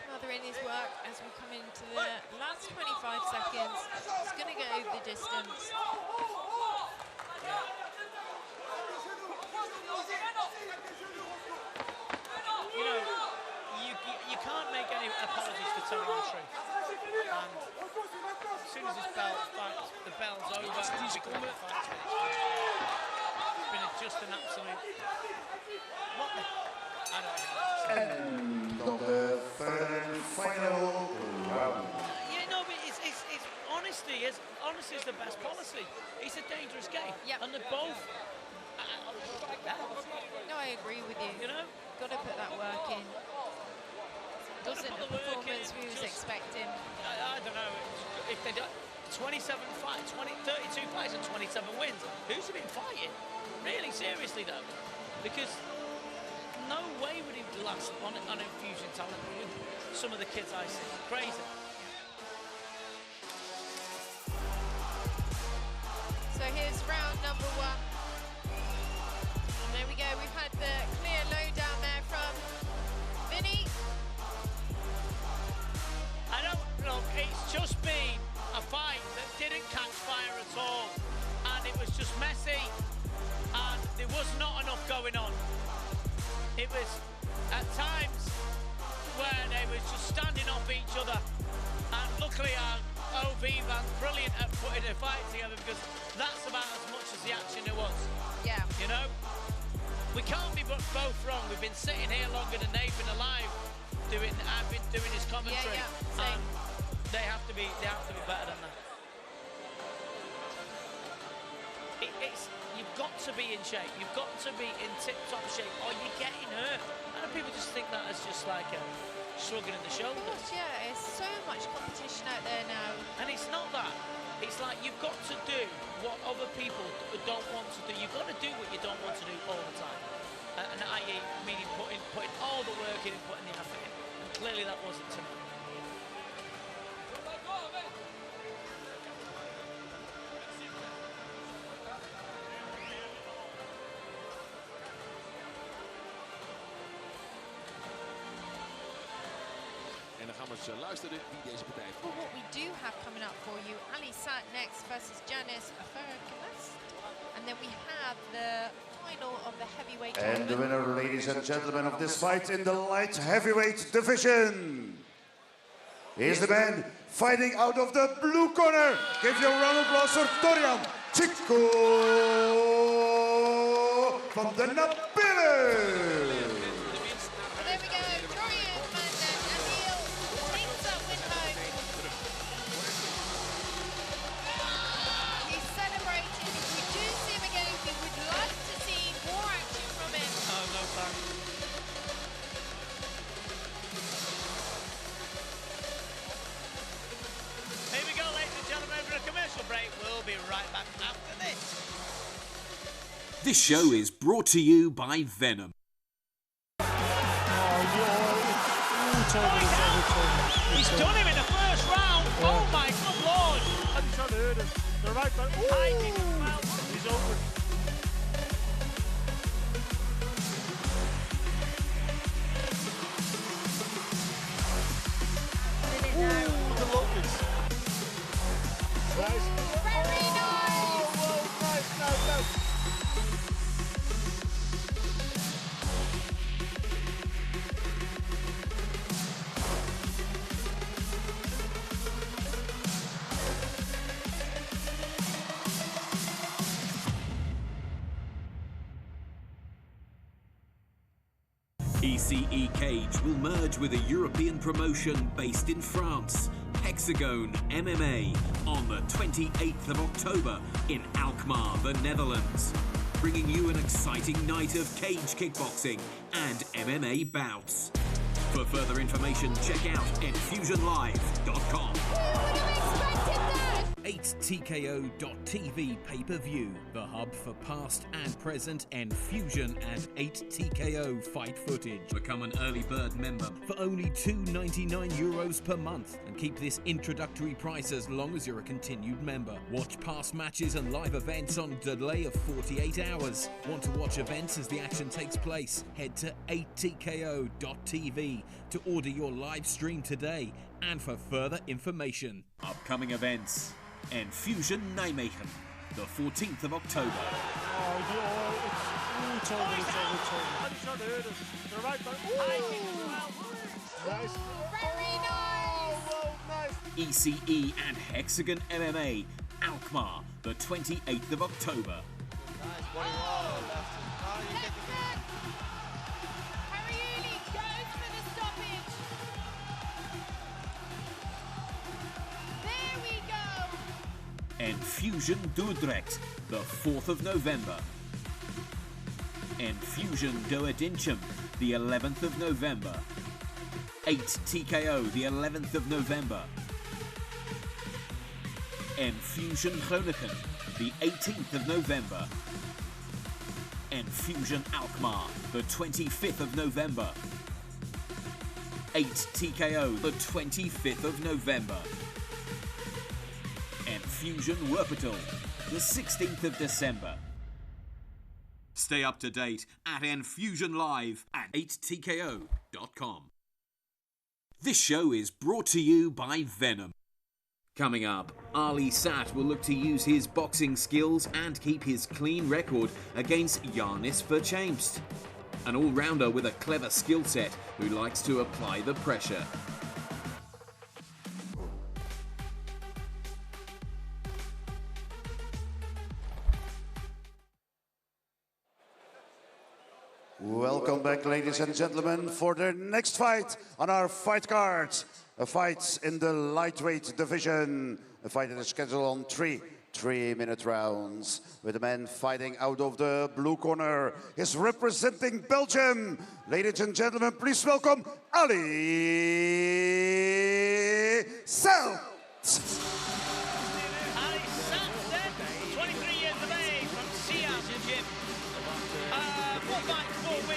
Smothering his work as we come into the last 25 seconds. He's going to go the distance. You know, you can't make any apologies for telling the truth. And as soon as this the bell's over, it's been just an absolute. What the? I don't know. And on the third and final round. Yeah, no, but it's honesty is the best policy. It's a dangerous game. Yep. And they're both. No, I agree with you. You know. Got to put that work in. Wasn't the performance we was expecting. I don't know if they do 27 fights, 32 fights and 27 wins. Who's he been fighting? Really, seriously though, because no way would he last on infusion talent with some of the kids I see. Crazy. So here's round number 1. And there we go. We've had the clear lowdown there from Vinny. I don't look, it's just been a fight that didn't catch fire at all. And it was just messy. And there was not enough going on. It was at times where they were just standing off each other. And luckily our OV van's brilliant at putting a fight together because that's about as much as the action there was. Yeah. You know? We can't be both wrong. We've been sitting here longer than they've been alive. I've been doing this commentary. Yeah, and they have to be better than that. You've got to be in shape. You've got to be in tip-top shape or you're getting hurt. And people just think that as just like a shrugging of the shoulders. Gosh, yeah, there's so much competition out there now. And it's not that. It's like you've got to do what other people don't want to do. You've got to do what you don't want to do all the time. and i.e. meaning putting all the work in and putting the effort in. And clearly that wasn't tonight. En dan gaan we eens luisteren wie deze partij For what we do have coming up for you, Ali Sat next versus Janice Fergus. And then we have the final of the heavyweight And the tournament. winner, ladies and gentlemen, of this fight in the light heavyweight division is the man fighting out of the blue corner. Give your round of applause for Torian Chico van de Napille. There we go, Torian van de Napille takes that win home. He's celebrating. If we do see him again, we would like to see more action from him. Oh, no thanks. Here we go, ladies and gentlemen, for a commercial break. We'll be right back after this. This show is brought to you by Venom. He's done him in the first round. Oh my good lord. He's trying to hurt him. The right back. I think well. He's over. Ooh, the Locust. Nice. Very nice. Whoa, nice. No. ECE Cage will merge with a European promotion based in France, Hexagon MMA, on the 28th of October in Alkmaar, the Netherlands, bringing you an exciting night of cage kickboxing and MMA bouts. For further information, check out infusionlive.com. 8TKO.tv pay-per-view, the hub for past and present Enfusion and 8TKO fight footage. Become an early bird member for only €2.99 per month and keep this introductory price as long as you're a continued member. Watch past matches and live events on delay of 48 hours. Want to watch events as the action takes place? Head to 8TKO.tv to order your live stream today and for further information. Upcoming events. Enfusion Nijmegen, the 14th of October. It's over. He's trying to hurt him. The right back. I think well. Nice. Very nice. Whoa, nice. ECE and Hexagon MMA, Alkmaar, the 28th of October. Nice body roll. Hexagon. Hariuli goes for the stoppage. There we go. Enfusion Dordrecht, the 4th of November. Enfusion Doedinchem, the 11th of November. 8TKO, the 11th of November. Enfusion Groningen, the 18th of November. Enfusion Alkmaar, the 25th of November. 8TKO, the 25th of November. Enfusion Wuppertal, the 16th of December. Stay up to date at Enfusion Live at 8TKO.com. This show is brought to you by Venom. Coming up, Ali Sat will look to use his boxing skills and keep his clean record against Janis Verchaemst, an all-rounder with a clever skill set who likes to apply the pressure. Welcome back, ladies and gentlemen, for the next fight on our fight card. A fight in the lightweight division. A fight that is scheduled on three-minute rounds. With the man fighting out of the blue corner is representing Belgium. Ladies and gentlemen, please welcome Ali Sat. Ali Sat, 23 years of age from Siam Gym. 4 fights, 4 wins.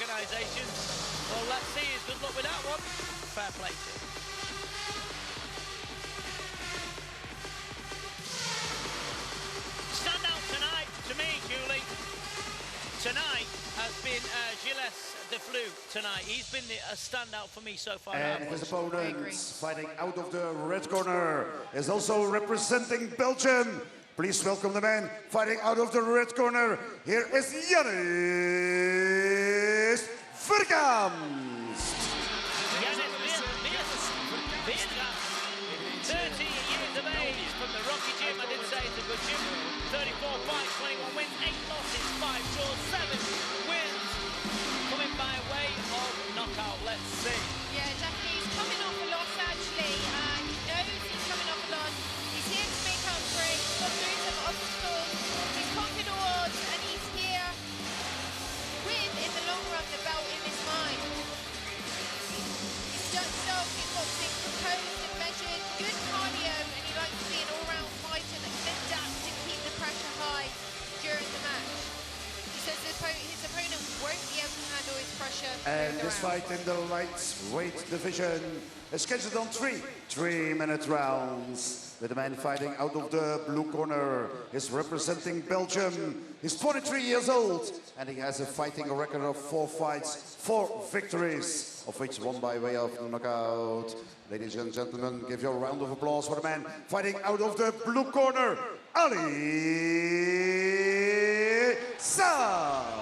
organisation. Well, let's see. Good luck with that one. Fair play to him. Standout tonight, to me, Julie, tonight has been Gilles de Fleu tonight. He's been a standout for me so far. And his opponent fighting out of the red corner is also representing Belgium. Please welcome the man fighting out of the red corner. Here is Jannis Verkamst. Jannis 30 years of age from the Rocky Gym. I didn't say it's a good gym. 34 fights, 21 wins, 8 losses, 5 draws, 7 wins. Coming by way of knockout. Let's see. Yeah, definitely. He's coming off a loss, actually. He knows he's coming off a loss. He's here to make up for it. He's gone through some obstacles. He's conquered odds, and he's here with, in the long run, the belt in his mind. He's done self kickboxing, composed and measured, good cardio, and he likes to be an all-round fighter that can adapt and keep the pressure high during the match. He says his opponent won't be able to handle his pressure. And this fight in the lightweight division is scheduled on 3-minute rounds. With the man fighting out of the blue corner is representing Belgium. He's 23 years old and he has a fighting record of 4 fights, 4 victories, of which 1 by way of knockout. Ladies and gentlemen, give your round of applause for the man fighting out of the blue corner, Ali Saad.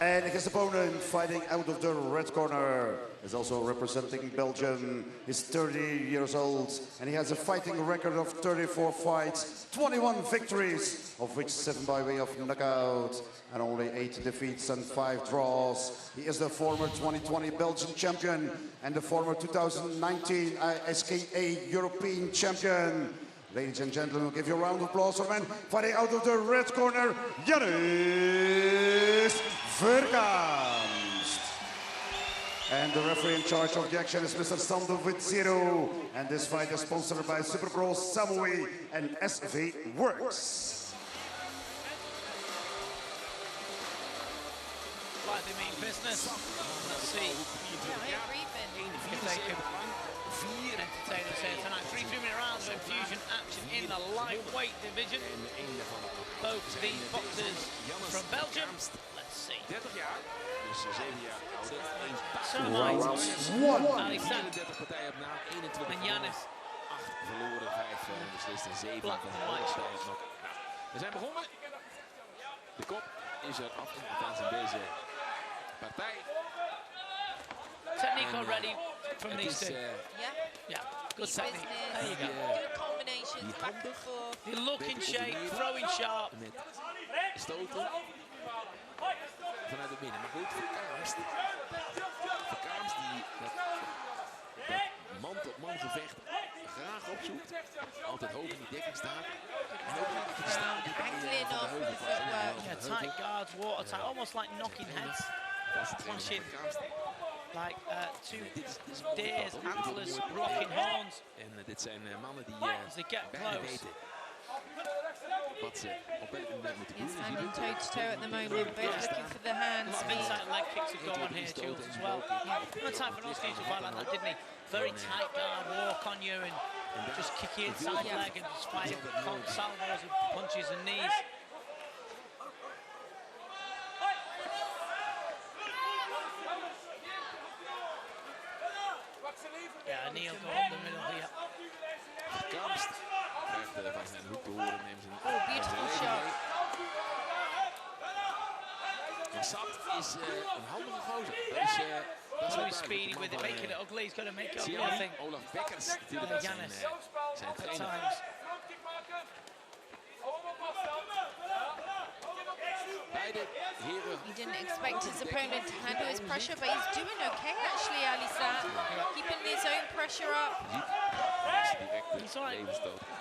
And his opponent fighting out of the red corner is also representing Belgium. He's 30 years old and he has a fighting record of 34 fights, 21 victories, of which 7 by way of knockout, and only 8 defeats and 5 draws. He is the former 2020 Belgian champion and the former 2019 SKA European champion. Ladies and gentlemen, give your round of applause for the man fighting out of the red corner, Jannis Verkamst. And the referee in charge of the action is Mr. Sander with 0. And this fight is sponsored by Super Pro Samui and SV Works. Like they mean business. Let's see. If they can entertain us here tonight. 3 3-minute rounds of infusion action in the lightweight division. Both these boxers from Belgium. Let's see. 30 jaar, dus 7 jaar ouder. Tonight, Ali Saad partijen op na, 21 and Jannis 8 verloren, 5 beslist en 7 Black van and de white partijen nog. We zijn begonnen. De kop is er af, althans in deze partij. technique already from these two. Yeah. Yeah, good Deep technique. business, There you go. good combinations, back and forth. They look in shape, throwing sharp. Met stoten vanuit het midden. Maar goed, Verkamst die dat man-tot-man gevecht graag opzoekt. Altijd hoog in die dekking staat. En ook een beetje de staal die Angling off with the footwork. Yeah, tight guards, watertight, almost like knocking heads. Flashing like two deers, antlers, rocking horns. En dit zijn mannen die As they get bijna close. weten wat ze op welk moment moeten doen. It's standing toe to toe at the moment, both looking for the hand A lot of speed. inside leg kicks have gone on here, Jules, as well. No time for Nostri to fight like that, didn't he? Very tight guard, walk on you and just kick you inside leg and just fight salvos and punches and knees. Yeah, a knee will go up the middle here. Verkamst krijgt van zijn hoek te horen, neemt zijn Oh, beautiful shot. Maar Saad is een handige gozer. Dat is Very speedy with it, making it ugly. He's going to make it ugly, I think. Olaf Bekkers natuurlijk dat zijn At trainer. times. Beide heren. He didn't expect his opponent to handle his pressure, but he's doing okay actually, Ali Saad. Keeping his own pressure up. He's all right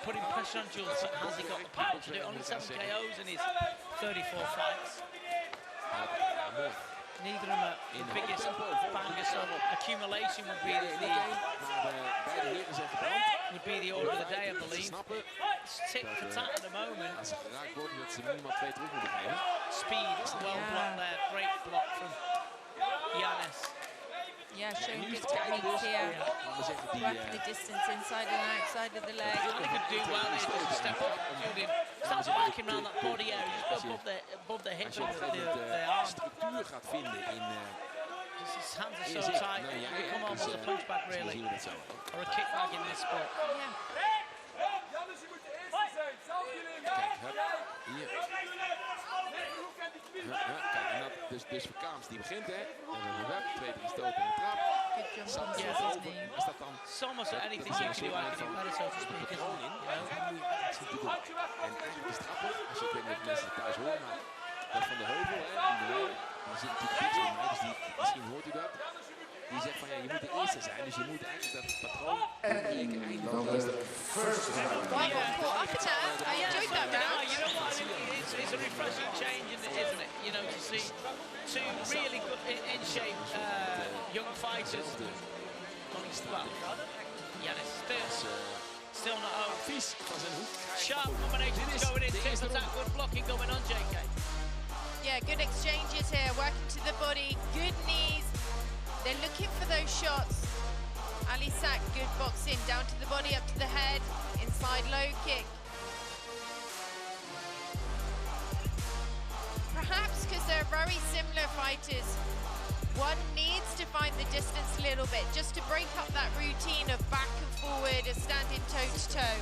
putting pressure on Jules, but has he got the power to do it? Only 7 KOs in his 34 fights. Neither of them are the biggest bangers, so accumulation would be the order of the day, I believe. It's tit for tat at the moment. Als ze geraakt worden, dat ze minimaal 2 terug moeten geven. Speed, well blocked there. Great block from Giannis. Yeah, showing good techniques here. Working the distance inside and outside of the leg. All he could do well is just step up, start working around that body area, just above the hip Als je and de the arm. structuur gaat vinden in... His hands are so tight, you can come almost a punch back really, or a kick back in this sport. Yeah. Kijk, hier. Kijk, en dat, dus voor Kaams, die begint, hè. En dan een web, 2, 3 stoten en een trap. Good jump on Yeah, Susie's knee. Is dat dan... It's almost anything you can do, I can do better, so to speak, isn't Gewoon it? in, en nu gaat ze te doen. En eigenlijk is het grappig, als je, ik weet niet of mensen het thuis horen, maar dat van de heuvel, hè, in de heuvel, die zit natuurlijk niks in mij, dus die, misschien hoort u dat. Die zegt van ja, je moet de eerste zijn, dus je moet eigenlijk dat patroon breken eindigen. Why got caught up in that? I enjoyed that No, round. you know what? It's a refreshing change, isn't it? You know, to see two really good in shape young fighters. Well, Giannis still not home. Vies van zijn hoek. Sharp combinations going in. Tit for tat, good blocking going on, JK. Yeah, good exchanges here. Working to the body. Good knees. They're looking for those shots. Ali Sack, good boxing. Down to the body, up to the head. Inside low kick. Perhaps because they're very similar fighters, one needs to find the distance a little bit just to break up that routine of back and forward and standing toe to toe.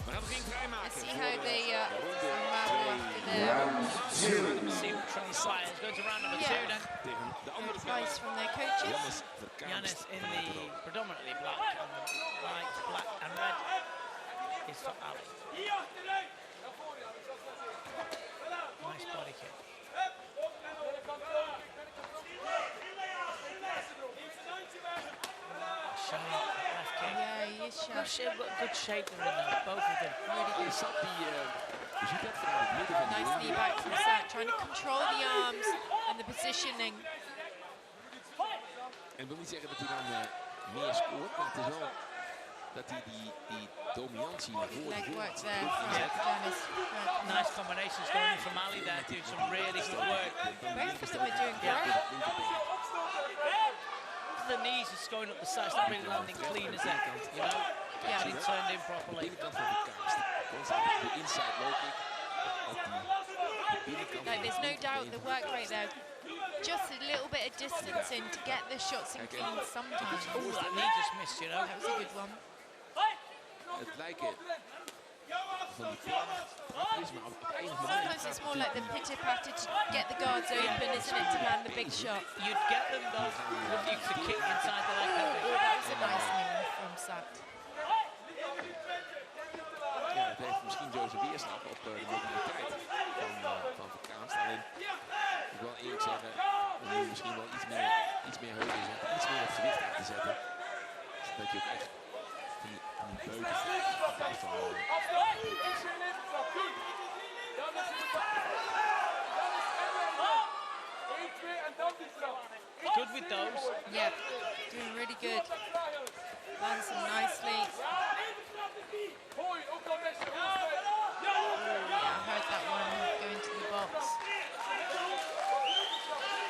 We gaan het vrijmaken. Let's see how they unravel after there. See what transpires. Go to round number 2 then. Tegen de andere Advice from their coaches. Giannis in the predominantly black and the light black and red is for Ali. Nice body kick. Sharp left kick. Yeah, he is sharp. Good shape they're in there, both of them. Je zat die, je ziet dat vanuit het midden van de Nice knee back from Sack, trying to control the arms and the positioning. En wil niet zeggen dat hij dan meer scoort, maar het is wel dat hij die dominantie naar voren Leg toe work laat there zien. from Giannis. Nice combinations going in from Ali there, doing some really good work. Both of them are doing great. The knees is going up the side, it's not really landing clean as that, you know? Yeah. Getting turned in De properly. binnenkant van de kaast. Constant de inside low kick. Dat die binnenkant Like, there's no van de doubt been the work rate there. Just a little bit of distance in to get the shots in clean sometimes. Oh, that knee just missed, you know? That was a good one. Het lijken van die plaatjes, maar op een of andere Sometimes it's more like the pitter-patter to get the guards open, isn't it, to land the big shot. You'd get them though if you could kick inside the leg. Oh, that was a nice knee from Sack. Ja, het heeft misschien zo zijn weerslag op de mobiliteit van Verkaanst. Alleen, ik wil eerlijk zeggen, om nu misschien wel iets meer heupen zetten, iets meer het gewicht aan te zetten. Zodat je ook echt van die beuten blijft van Good with those. Yeah, doing really good. Lands them nicely. Yeah, I heard that one go into the box.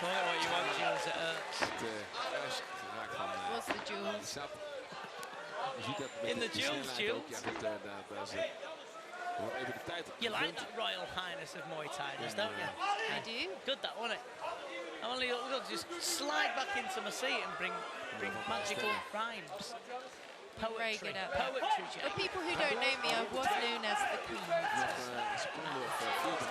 Call it what you want, Jules, it hurts. juist geraakt van Was the Jules. Sap. Je ziet dat met In the die Jules, snelheid ook. Jules. Ja, goed, daar is het. Wordt even de tijd. You like that Royal Highness of Muay Thai, don't you? I do. Good that, wasn't it? I only look, just slide back into my seat and bring magical rhymes. Very Poetry. good at that. Poetry, For Jay. people who don't know me, I was known as the Queen. Nog een seconde of 40.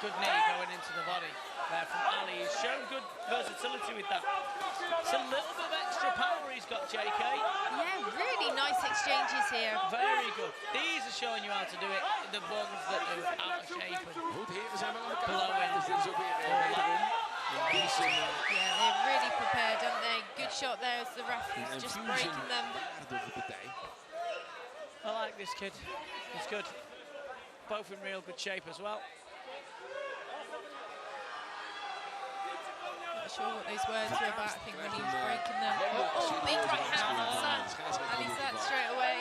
Good knee going into the body there from Ali. He's shown good versatility with that. It's a little bit of extra power he's got, JK. Yeah, really nice exchanges here. Very good. These are showing you how to do it. The ones that are out of shape and Goed, heren zijn wel aan de kant. blowing. Dus dit is ook weer wederom. Yeah, they're really prepared, aren't they? Good shot there as the ref is just breaking them. Waardige partij. I like this kid. He's good. Both in real good shape as well. not sure what those words were about. I think when he was breaking them. Oh, big right hand from Alisat straight away.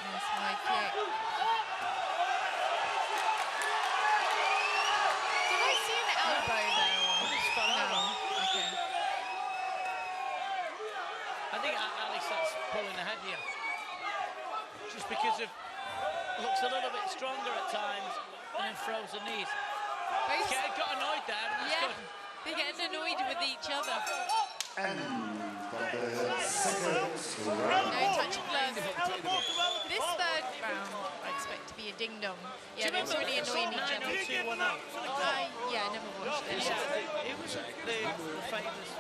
Nice high kick. Did I see an elbow there? No. Okay. I think Alisat's pulling ahead here. Just because of looks a little bit stronger at times and then throws the knees. Got annoyed there, and that's good. They're getting annoyed with each other. And for the second round. No touch of gloves. This third round, I expect to be a ding-dong. Yeah, they're really annoying each other. Yeah, I never watched this. Yeah, it was the famous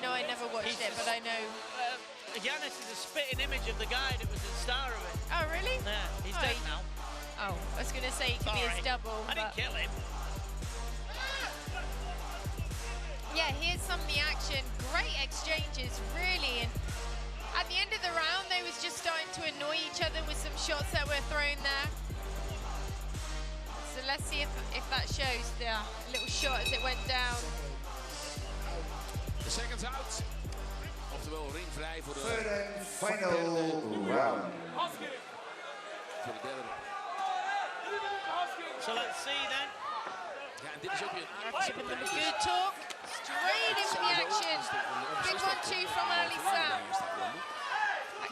No, I never watched it, but I know. Yanis is a spitting image of the guy that was in Starrowing. Oh, really? Yeah, he's dead now. Oh, I was going to say it could be his double. I didn't kill him. Yeah, here's some of the action. Great exchanges, really. And at the end of the round, they was just starting to annoy each other with some shots that were thrown there. So let's see if that shows the little shot as it went down. The second's out. Oftewel ringvrij voor de Third and final round. voor de derde. So let's see then. Ja, en dit is ook weer een aardig Giving them a good talk. Straight into the action. Big 1-2 from Alisat.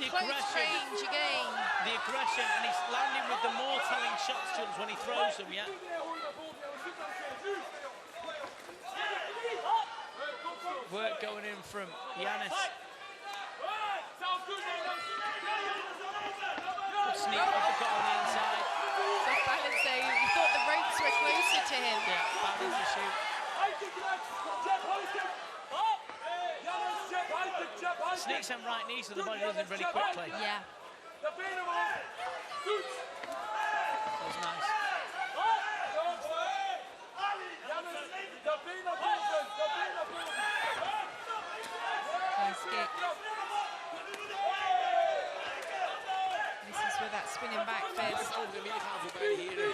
Close range again. The aggression, and he's landing with the more telling shots to him when he throws them, yeah. Work going in from Yanis. Good sneak uppercut on the inside. Soft balance there. He thought the ropes were closer to him. Yeah, balance issue. Sneaks them right knee so the body doesn't really quickly. Yeah. That was nice. Nice kick. This is where that spinning back fed. over de meer gaan voorbij de heren.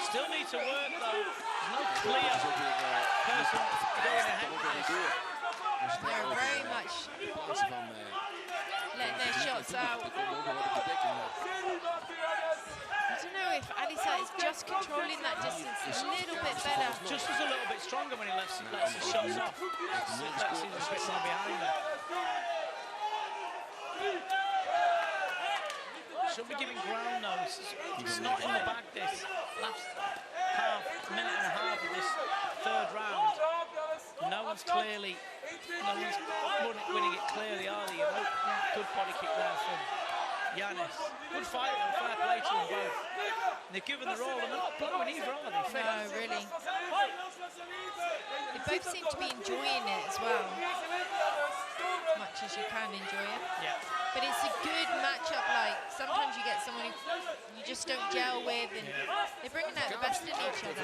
Still need to work though. There's no clear person going ahead with this. They're very much letting their shots out. I don't know if Alisat is just controlling that distance a little bit better. Just was a little bit stronger when he lets his shots off. Lets him a bit more behind there. Should be giving ground though. It's not in the bag this last minute and a half of this third round. No one's winning it clearly, are they? Good body kick there from Yanis. Good fight though, fair play to them both. And they've given their all and they're not blowing either, are they? No, really. They both seem to be enjoying it as well. As much as you can enjoy it. Yeah. But it's a good matchup. Like sometimes you get someone who you just don't gel with, and they're bringing out the best in each other.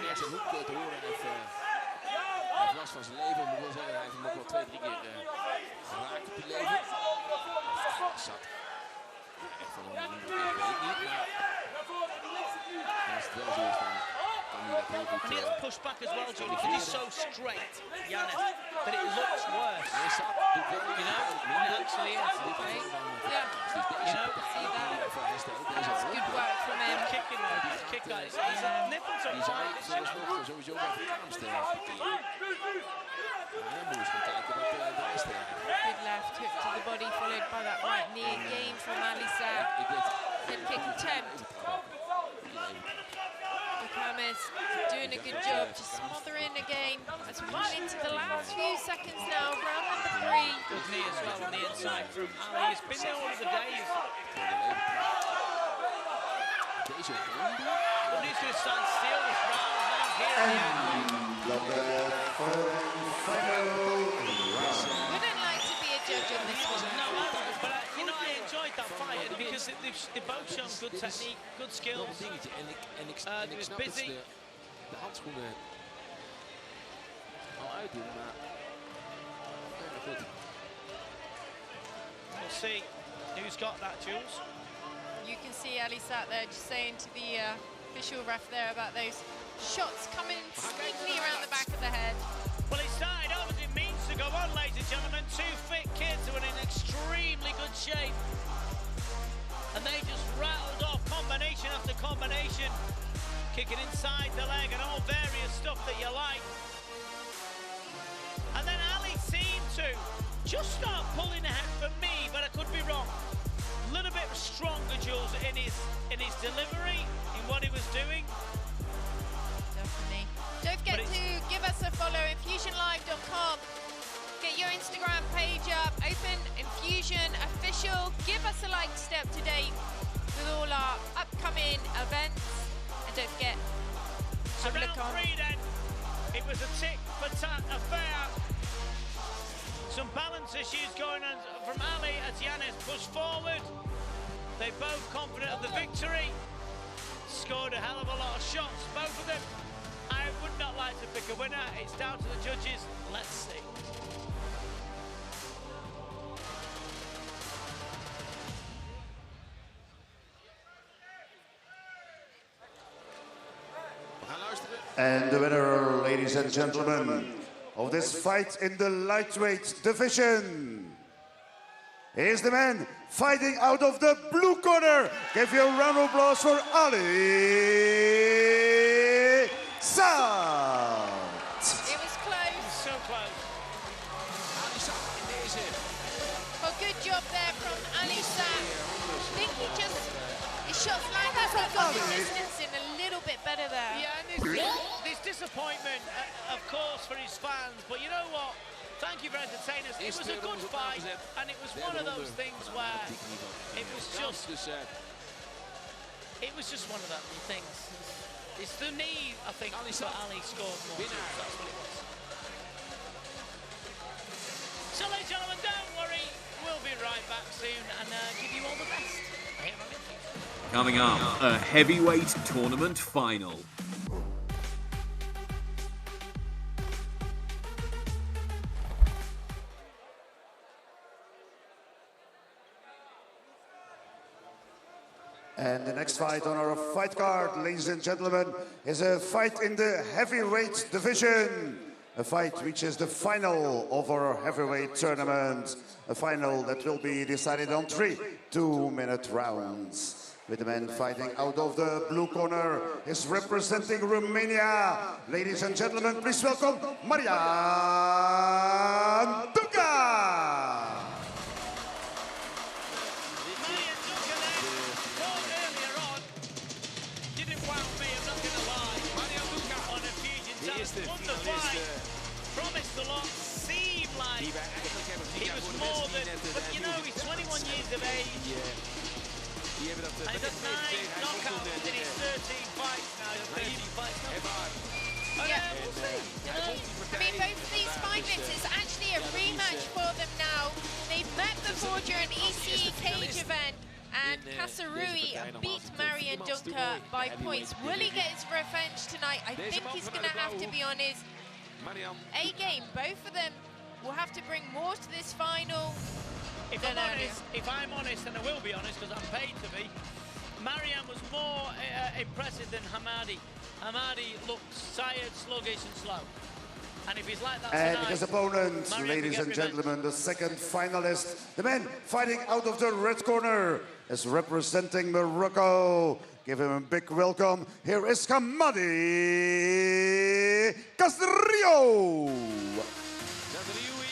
Hij heeft last van zijn leven, maar wil zeggen, hij heeft hem ook wel 2-3 keer geraakt op het leven. Zat echt van een weet ik niet, maar als het wel zo is, dan kan hij dat heel goed. And he gets pushed back as well, Johnny, because he's so straight, Yanis, but it looks worse. Hij zat, You know, it actually is. Yeah, You know, see that? That's good work from him. Good kicking though, good kick guys. He's nipping some die zou fight. ik sowieso bij de kamst parkeren. Ja, dan moet je gaan kijken wat de rest heeft. Good left hook to the body, followed by that right knee again from Alisat. Head kick attempt. Hammers doing a good job, just smothering again. As we move into the last few seconds now, round number 3. Good knee as well on the inside from Ali. He's been there all of the days. But he's going to start and steal this round now here at the end. Wouldn't like to be a judge on this one. No, but you know, I enjoyed that fight because they've both shown good technique, good skills. Ik snap dat ze de handschoenen al uitdoen, maar ja, goed. We'll see who's got that, Jules. You can see Ali sat there just saying to the official ref there about those shots coming sneakily around the back of the head. Well, it started off as it means to go on, ladies and gentlemen. Two fit kids who are in extremely good shape. And they just rattled off combination after combination, kicking inside the leg and all various stuff that you like. And then Ali seemed to just start pulling ahead for me, but I could be wrong. A little bit stronger, Jules, in his delivery, in what he was doing. Definitely. Don't forget to give us a follow, infusionlive.com. Get your Instagram page up, open Infusion Official. Give us a like, stay up to date with all our upcoming events. And don't forget, So round 3 then, it was a tick-for-tat affair. Some balance issues going on from Ali as Yanis pushed forward. They both confident of the victory. Scored a hell of a lot of shots, both of them. I would not like to pick a winner. It's down to the judges. Let's see. And the winner, ladies and gentlemen, of this fight in the lightweight division is the man fighting out of the blue corner. Give you a round of applause for Ali Saad. it was close. So close. Well, good job there from Ali Saad. I think he just, his shots lined up, he got the distance in a little bit better there. Yeah, and this disappointment, of course, for his fans. But you know what? Thank you for entertaining us. It was a good fight, and it was one of those things where it was just one of those things. It's the knee, I think, that Ali scored more. That's what it was. So, ladies and gentlemen, don't worry. We'll be right back soon and give you all the best. Here on Infusion. Coming up, a heavyweight tournament final. And the next fight on our fight card, ladies and gentlemen, is a fight in the heavyweight division. A fight which is the final of our heavyweight tournament. A final that will be decided on 3 2-minute rounds. With the man fighting out of the blue corner is representing Romania. Ladies and gentlemen, please welcome Marian Duca. Won the fight, promised a lot, seemed like he was more than, but you know, he's 21 years of age. And he's had 9 knockouts in his 13 fights now, 13 fights. Yeah, we'll see. I mean, both of these finalists, it's actually a rematch for them now. They've met before during ECE Cage event. And Kasarui beat Marian Dunker by points. Will he get his revenge tonight? I think he's going to have to be on his A game. Both of them will have to bring more to this final. If I'm honest, and I will be honest because I'm paid to be, Marian was more impressive than Hamadi. Hamadi looked tired, sluggish and slow. And if he's like that and tonight, his opponent, Marian ladies and gentlemen, the second finalist, the man fighting out of the red corner, is representing Morocco. Give him a big welcome. Here is Hamadi Castrillo.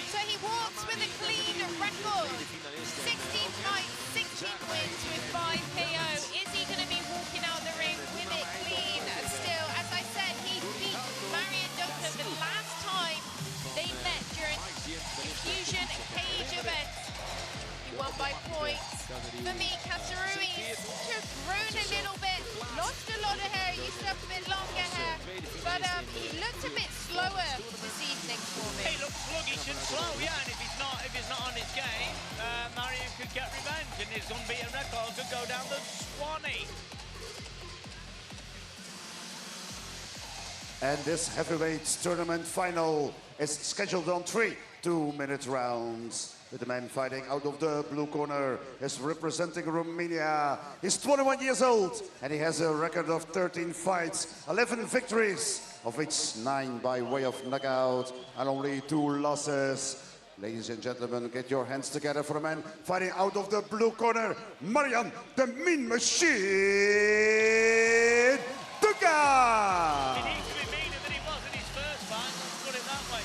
So he walks with a clean record. 16 fights, 16 wins with 5 KO. Is he going to be walking out the ring with it clean? Still, as I said, he beat Marian Dunker the last time they met during Infusion Cage events. He won by points. For me, Kasarui just grown a little bit, lost a lot of hair, used to have a bit longer hair, but he looked a bit slower this evening for me. He looks sluggish and slow, yeah, and if he's not on his game, Marian could get revenge and his unbeaten record could go down the Swanee. And this heavyweight tournament final is scheduled on 3 2-minute rounds. With the man fighting out of the blue corner is representing Romania. He's 21 years old and he has a record of 13 fights, 11 victories, of which 9 by way of knockout and only 2 losses. Ladies and gentlemen, get your hands together for the man fighting out of the blue corner, Marian the Mean Machine Dunga! He needs to be meaner than he was in his first fight, let's put it that way.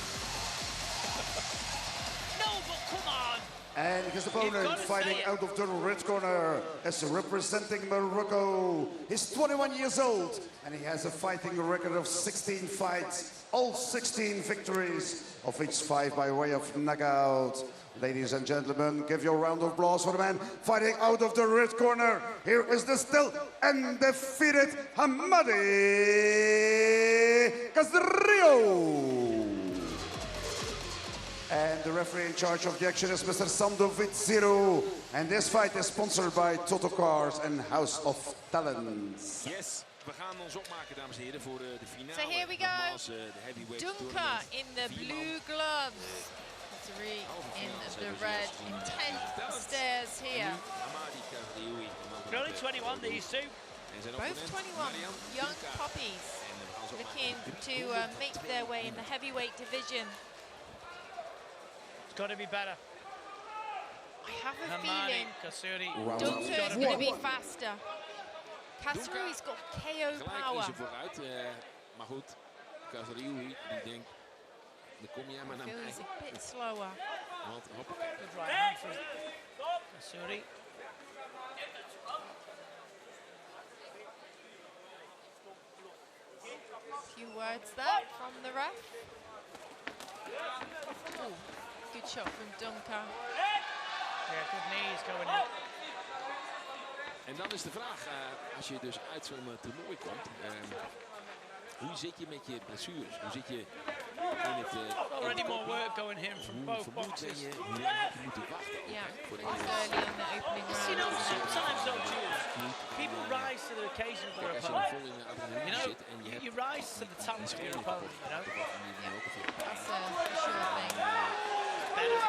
No, but come on! And his opponent fighting out of the red corner is representing Morocco. He's 21 years old and he has a fighting record of 16 fights, all 16 victories, of which 5 by way of knockout. Ladies and gentlemen, give your round of applause for the man fighting out of the red corner. Here is the still undefeated Hamadi Casrillo. And the referee in charge of the action is Mr. Sandovic Zero. And this fight is sponsored by Toto Cars and House of Talents. Yes, we gaan ons opmaken, dames en heren, voor de finale. So here we go. Nogmaals, de heavyweight Dunka tournament. in the blue gloves. Three in the red. Intense stares here. Hamadi Casrillo. They're only 21, these two. Both 21 young puppies looking to make their way in the heavyweight division. It's got to be better. I have a Hamadi feeling Casrillo. Dunka is going to be faster. Casrillo's got KO Gelijk power. is er vooruit, maar goed, Casrillo die denkt, dan kom jij maar naar mij. Feels a bit slower. Want hoppakee. Good right hand from Casrillo. A few words there from the ref. Ooh, good shot from Dunka. Yeah, good knees going in. En dan is de vraag, als je dus uit zo'n toernooi komt, hoe zit je met je blessures? Hoe zit je in het... Already more work going in from both vermoeid ben boxers. je, hoe lang heb je moeten wachten? ook, Yeah, hè, voordat it's je... early in the opening You know, round. sometimes though, Jules, people rise to the occasion for their Als je opponent. vol in de adrenaline You know, zit en je hebt... you rise to the talent of your opponent, you know. That's a sure thing. Better.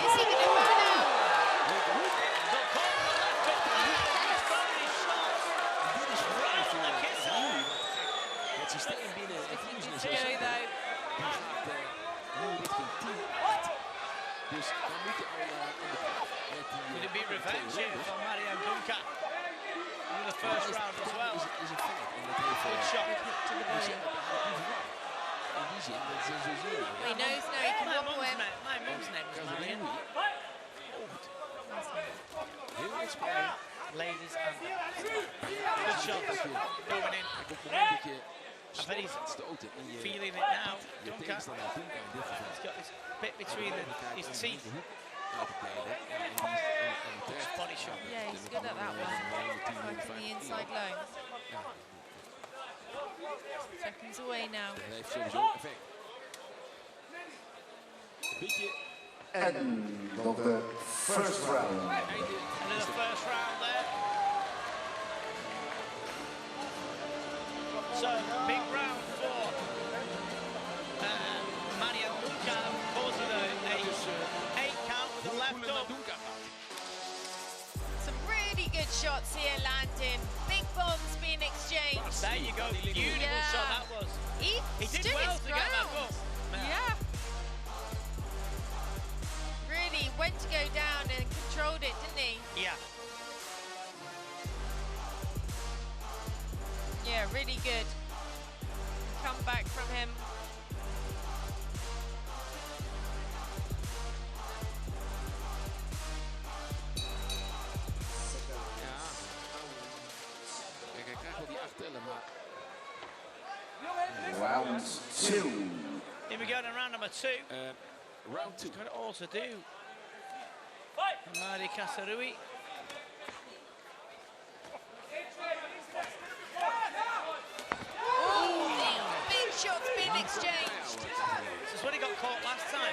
Is he going to go now? The corner left hook. He's throwing his shots right on the kisser. Het systeem binnen Infusion is Go heel simpel. though. Die gaat nu richting 10-8. Dus dan moet je al aan de kant met die... Could it be revenge here for Marian Dunka in the first round as well? Is een feit. En dat heeft... Good shot. To the body. In die zin, dat is zo zien. He knows now he can My wobble him. mum's name was Marian. Heel spannend. Ladies and good shot. Going in. Op het moment dat je I bet he's stoten en je feeling it now. je Dunka. tegenstander Dunka in dit geval. He's got his bit between his teeth. Uit te kleden. En terecht. Body shot. Yeah, he's good at that one. Working the inside low. Seconds away now. Dat heeft sowieso effect. Beetje End of the first round. Another first round there. So, big round for Marian Dunka, causing a 8 count with the left hook. Some really good shots here landing. Big bombs being exchanged. There you go, beautiful Yeah. shot that was. He did stood well his to get that ground. up. Yeah. Really went to go down and controlled it, didn't he? Yeah. Yeah, really good. Come back from him. Ja. Kijk, hij krijgt wel die 8 tellen, maar... Round 2. Here we go to round number 2. Round 2. Got it all to do. Hamadi Casrillo. Big shots being exchanged. This is when he got caught last time.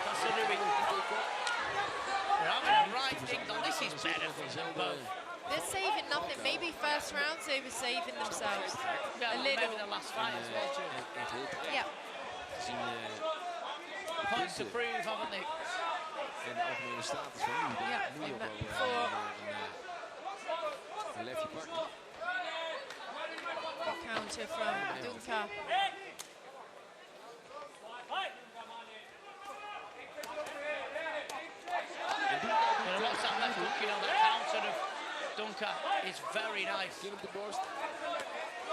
Casrillo. They're having the right things on. This is better for them both. They're saving nothing. Maybe first rounds they were saving themselves. Yeah, maybe the last fight as well, too. Yeah. Points to prove, haven't they? En de algemene status van nu, Ja, dan moet je ook ik wel ben een lefje pakken. The counter from Dunka. But what's that left hook, you know, the counter of Dunka is very nice. Kin op de borst.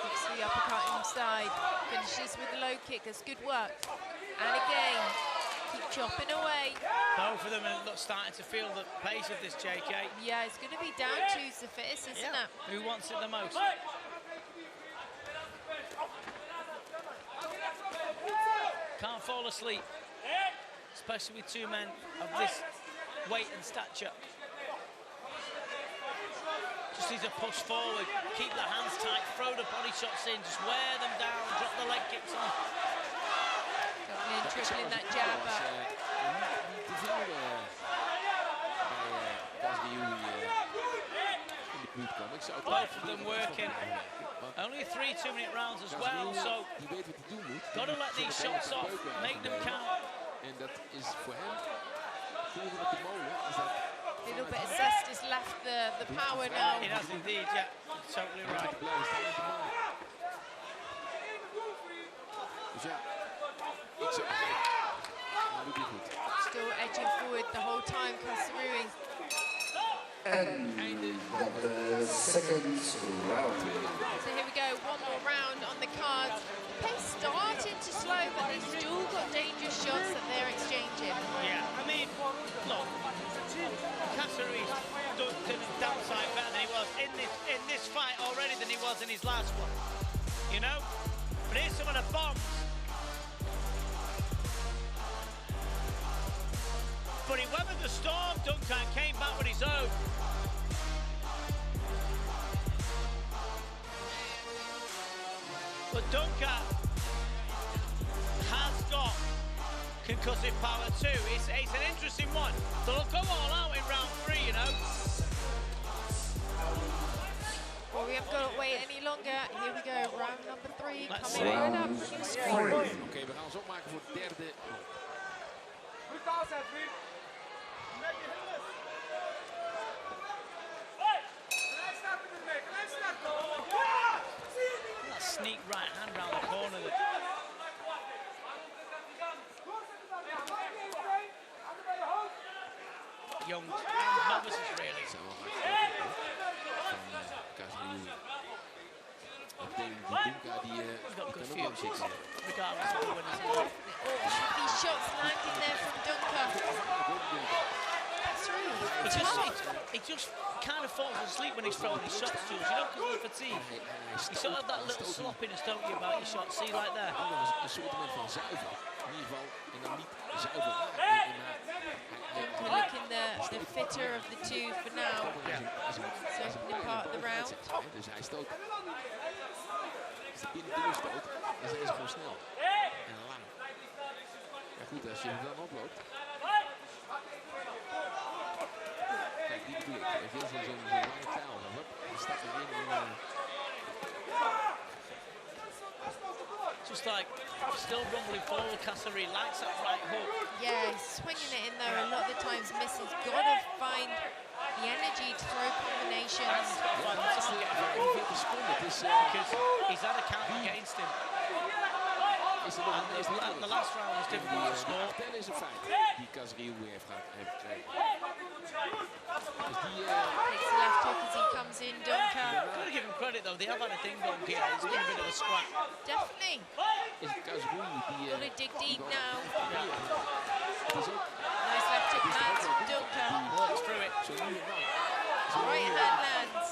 Kicks the uppercut inside. Finishes with the low kick. That's good work. And again, keep chopping away. Both of them are starting to feel the pace of this, JK. Yeah, it's going to be down to the fittest, isn't it? Who wants it the most? Can't fall asleep, especially with two men of this weight and stature. Just needs a push forward, keep the hands tight, throw the body shots in, just wear them down, drop the leg kicks on. Doubling and tripling that jab up. Both of them working. Only 3 2-minute rounds as well, so got to let these shots off, make them count. En dat is voor hem volgende op de molen. Is dat A little bit of zest has left the power now. It has indeed, yeah, totally right. blijven staan op de molen. Dus ja, ik zou nou doet hij goed. Still edging forward the whole time, Kasarui. And the second round. So here we go, one more round on the card. Pace starting to slow, but they've still got dangerous shots that they're exchanging. Yeah, I mean, look, Casary's done the downside better than he was in this fight already than he was in his last one. You know? But here's some of the bombs. But he weathered the storm, Duncan came back with his own. But Duncan has got concussive power too. It's an interesting one. They'll go all out in round 3, you know. Well, we haven't got to wait any longer. Here we go, round number 3 coming right up on your screen. Oké, we gaan ons opmaken voor de derde. That sneak right hand round the corner. Young novices, really. Zijn wel hard van Casario. Meteen die Dunka die Got kan good ook lang futures, zitten. regardless of the winners. These shots landing there from Dunka. He just kind of falls asleep when he's throwing his shots, Jules, you know, because of the fatigue. You sort of that little sloppiness, don't you, about your shots? See, like there. Een soort van zuiver. In ieder geval, en dan niet zuiver raken. Dunka looking the fitter of the two for now. So opening part of the round. Dus hij stoot. Als hij binnen doorstoot, dan zijn ze gewoon snel. En lang. Maar goed, als je er dan oploopt. Kijk, die bedoel ik. Hij heeft zo'n lange taal. Dan staat er weer Just like still rumbling forward, Casari likes that right hook. Yeah, he's swinging it in there a lot of the times, misses. Got to find the energy to throw combinations. Because he's had a count against him. And the last round was difficult to score. Dat is een feit. Die Casario heeft gekregen. Takes the left hook as he comes in, Dunka. Got to give him credit though, they have had a thing going here. It's been a bit of a scrap. Definitely. Is Casario die... Got to dig deep now. Het is ook... Nice left hook lands from Dunka. Walks through it. Zo nu en dan. Right hand lands.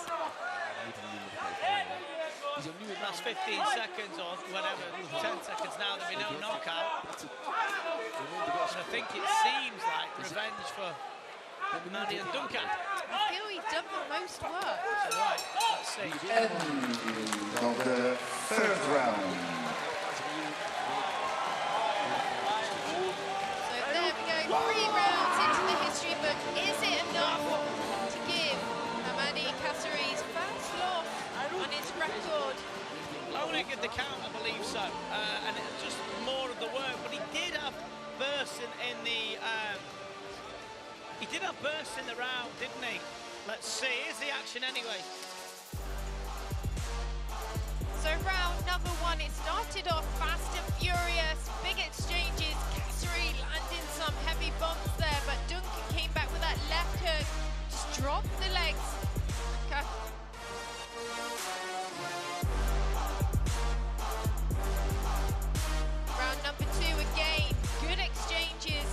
Last 15 seconds or whatever, 10 seconds now, there'll be no knockout. And I think it seems like revenge for Manny and Duncan. I feel he's done the most work. Right, let's see. End of the third round. So there we go, 3 rounds into the history book. Is it enough to give Manny Casari's first loss on his record? Only couldn't get the count, I believe so, and it was just more of the work. But he did have bursts in the round, didn't he? Let's see. Here's the action anyway. So round number one, it started off fast and furious, big exchanges. Kasuri landing some heavy bumps there, but Duncan came back with that left hook, just dropped the legs. Round number two again, good exchanges.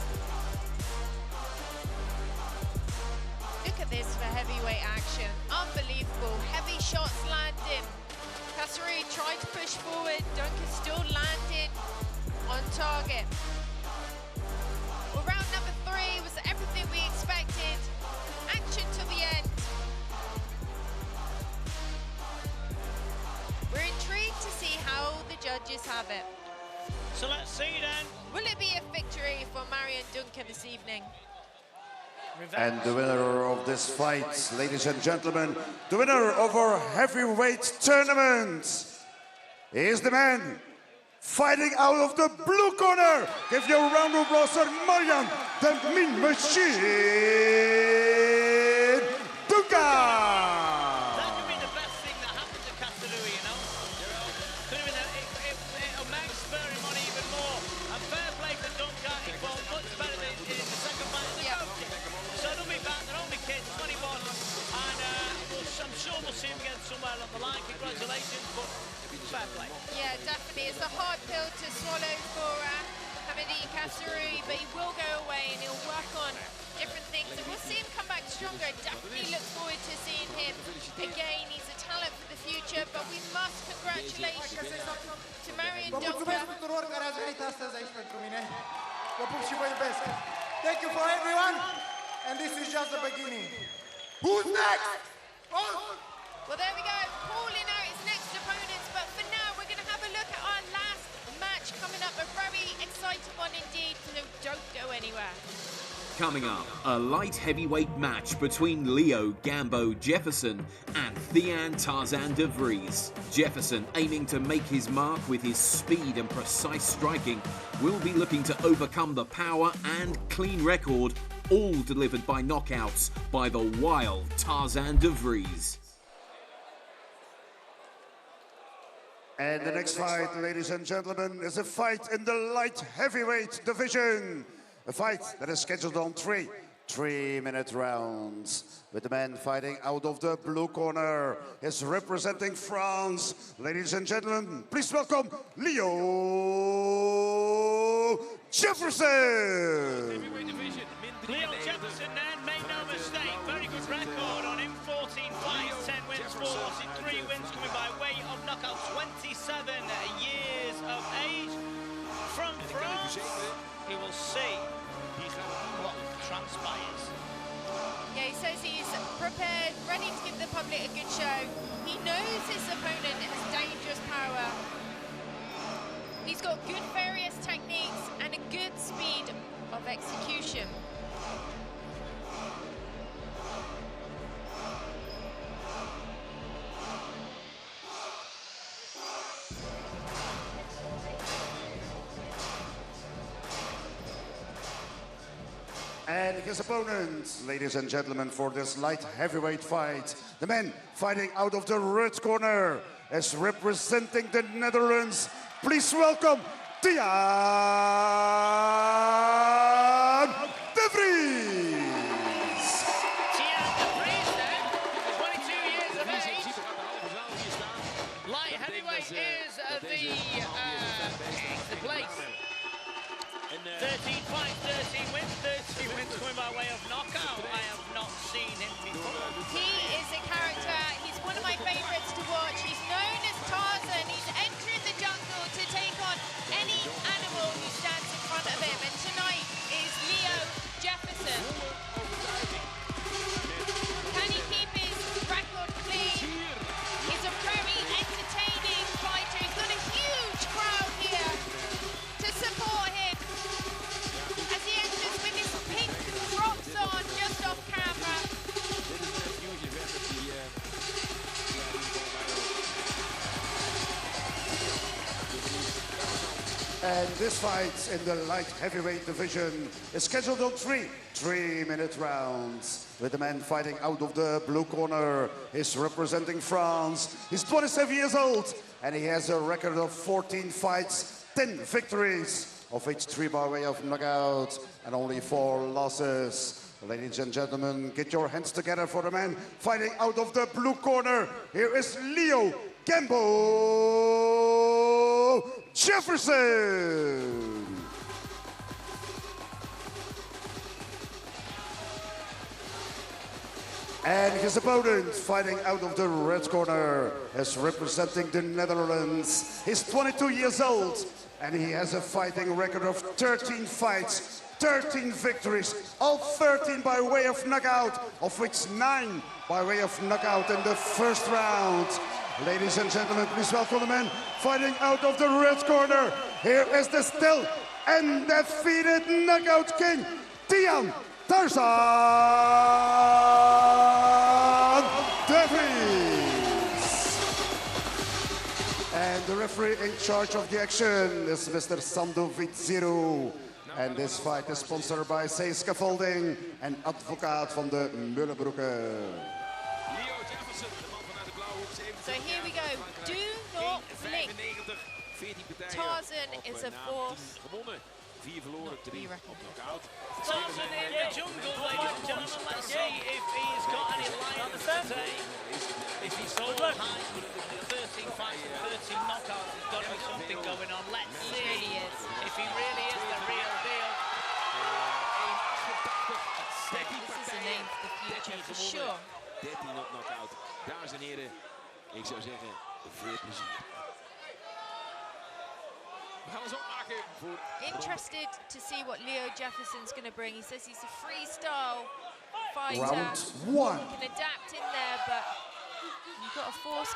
Look at this for heavyweight action, unbelievable, heavy shots landing. Kasuri tried to push forward, Duncan still landing on target. Well, round number three was everything we expected, action to the end. We're intrigued to see how the judges have it. So let's see then. Will it be a victory for Marion Duncan this evening? And the winner of this fight, ladies and gentlemen, the winner of our heavyweight tournament is the man fighting out of the blue corner. Give your round of applause to Marion, the Mean Machine Duncan. That could be the best thing that happened to Kasuri, you know? Could have been it'll make spur him on even more. And fair play for Duncan, he fought much better than in the second fight of the coach. So don't be bad, they're only kids, 21, and I'm sure we'll see him again somewhere along the line. Congratulations, but fair play. Yeah, definitely. It's a hard pill to swallow for Hamidi Kasuri, but he will go away and he'll work on different things. And we'll see him come back stronger. Definitely look forward to seeing him again. He's a talent for the future, but we must congratulate to Marion Duncan. Thank you for everyone, and this is just the beginning. Who's next? Well, there we go, calling out his next opponents, but for now, we're going to have a look at our last match coming up, a very exciting one indeed, so don't go anywhere. Coming up, a light heavyweight match between Leo Gambo Jefferson and Thean Tarzan de Vries. Jefferson, aiming to make his mark with his speed and precise striking, will be looking to overcome the power and clean record, all delivered by knockouts by the wild Tarzan de Vries. And the next fight, ladies and gentlemen, is a fight in the light heavyweight division. A fight that is scheduled on three-minute rounds. With the man fighting out of the blue corner is representing France. Ladies and gentlemen, please welcome Leo Jefferson. Leo Jefferson then, made no mistake, very good record on him, 14 fights, 10 wins, 43 wins coming by way of knockout, 27 years of age. From France, he will see what transpires. Yeah, he says he's prepared, ready to give the public a good show. He knows his opponent has dangerous power. He's got good various techniques and a good speed of execution. And his opponent, ladies and gentlemen, for this light heavyweight fight, the man fighting out of the red corner is representing the Netherlands. Please welcome Thean de Vries. Thean de Vries then, 22 years of age. Light heavyweight is the place. 13 fights, 13 wins, 13 wins coming by way of knockout. I have not seen him before. He is a character. He's one of my favorites to watch. He's known as Tarzan. He's entering the jungle to take on any animal who stands in front of him. And tonight is Leo Jefferson. Can he keep his record clean? He's a very entertaining fighter. He's got a huge crowd here to support him. As he enters with his pink drops on just off camera. And this fight in the light heavyweight division is scheduled on 3-minute rounds. With the man fighting out of the blue corner, he's representing France. He's 27 years old and he has a record of 14 fights, 10 victories, of which 3 by way of knockout and only 4 losses. Ladies and gentlemen, get your hands together for the man fighting out of the blue corner. Here is Leo Gambo Jefferson. And his opponent fighting out of the red corner is representing the Netherlands. He's 22 years old and he has a fighting record of 13 fights, 13 victories, all 13 by way of knockout, of which 9 by way of knockout in the first round. Ladies and gentlemen, please welcome the man fighting out of the red corner. Here is the still undefeated knockout king, Tian Tarzan Davies. And the referee in charge of the action is Mr. Sando Viziru. And this fight is sponsored by Say Scaffolding en advocaat van de Mullenbroeken. So here we go. Do not blink. Tarzan is a force. 4 verloren, 3 knockout. Tarzan in the jungle, ladies and gentlemen. Let's see if he's got any lions today. If he's so high, 13 fights and 13 knockouts, there's got to be something going on. Let's see if he really is the real deal. This is a name for the future, for sure. 13 knockout. Dames en heren, ik zou zeggen, veel plezier. We gaan ons opmaken voor... Interested to see what Leo Jefferson's going to bring. He says he's a freestyle fighter. Round 1. He can adapt in there, but you've got to force...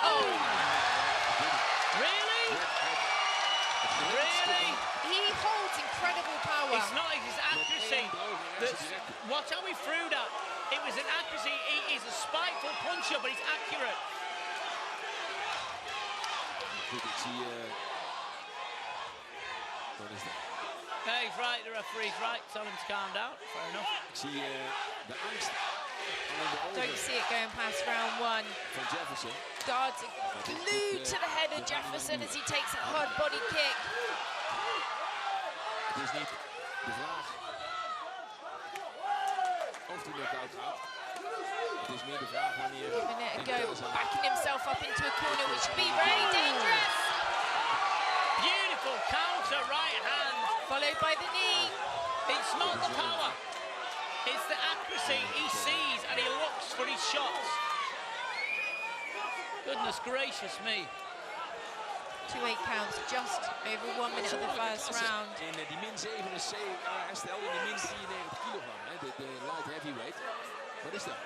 Oh! Really? Really? He holds incredible power. It's not his accuracy. Watch how he threw that. It was an accuracy. He is a spiteful puncher, but he's accurate. Goed, ik zie... Wat is dat? Hey, he's right. The referee's right. Tell him to calm down. Fair enough. Ik zie de angst aan de Don't ogen see it going past round 1. van Jefferson. Guards are glued to the head of Jefferson as he takes a hard body kick. Het is niet de vraag of hij knockout gaat. Het is meer de vraag wanneer... Giving it a go, backing himself up into a corner, which would be very dangerous. Beautiful counter right hand. Followed by the knee. It's not the power. It's the accuracy he sees and he looks for his shots. Goodness gracious me. 2-8 counts, just over 1 minute of the first round. In die min 77 herstel in de min 93 kilogram, hè, de light heavyweight. Wat is dat?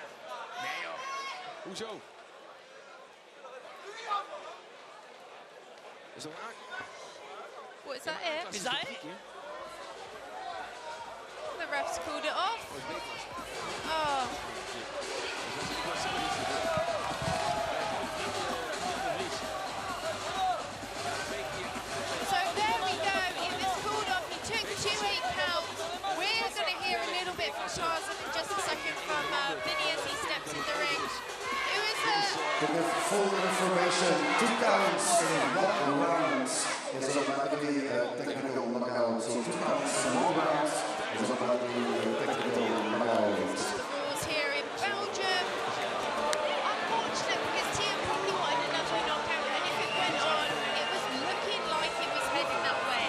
Nee joh. Hoezo? Is dat waar? What, is that it? Is that it? The ref's called it off. Oh. So there we go. It was called off. He took 2-8 counts. We're going to hear a little bit from Tarzan in just a second from Vinny as he steps in the ring. It was To give full information, 2 counts in 1 round is automatically a technical knockout. So 2 counts in 1 round is automatically a technical knockout. the rules here in Belgium. Unfortunate because Tian probably wanted another knockout, and if it went on, it was looking like it was heading that way.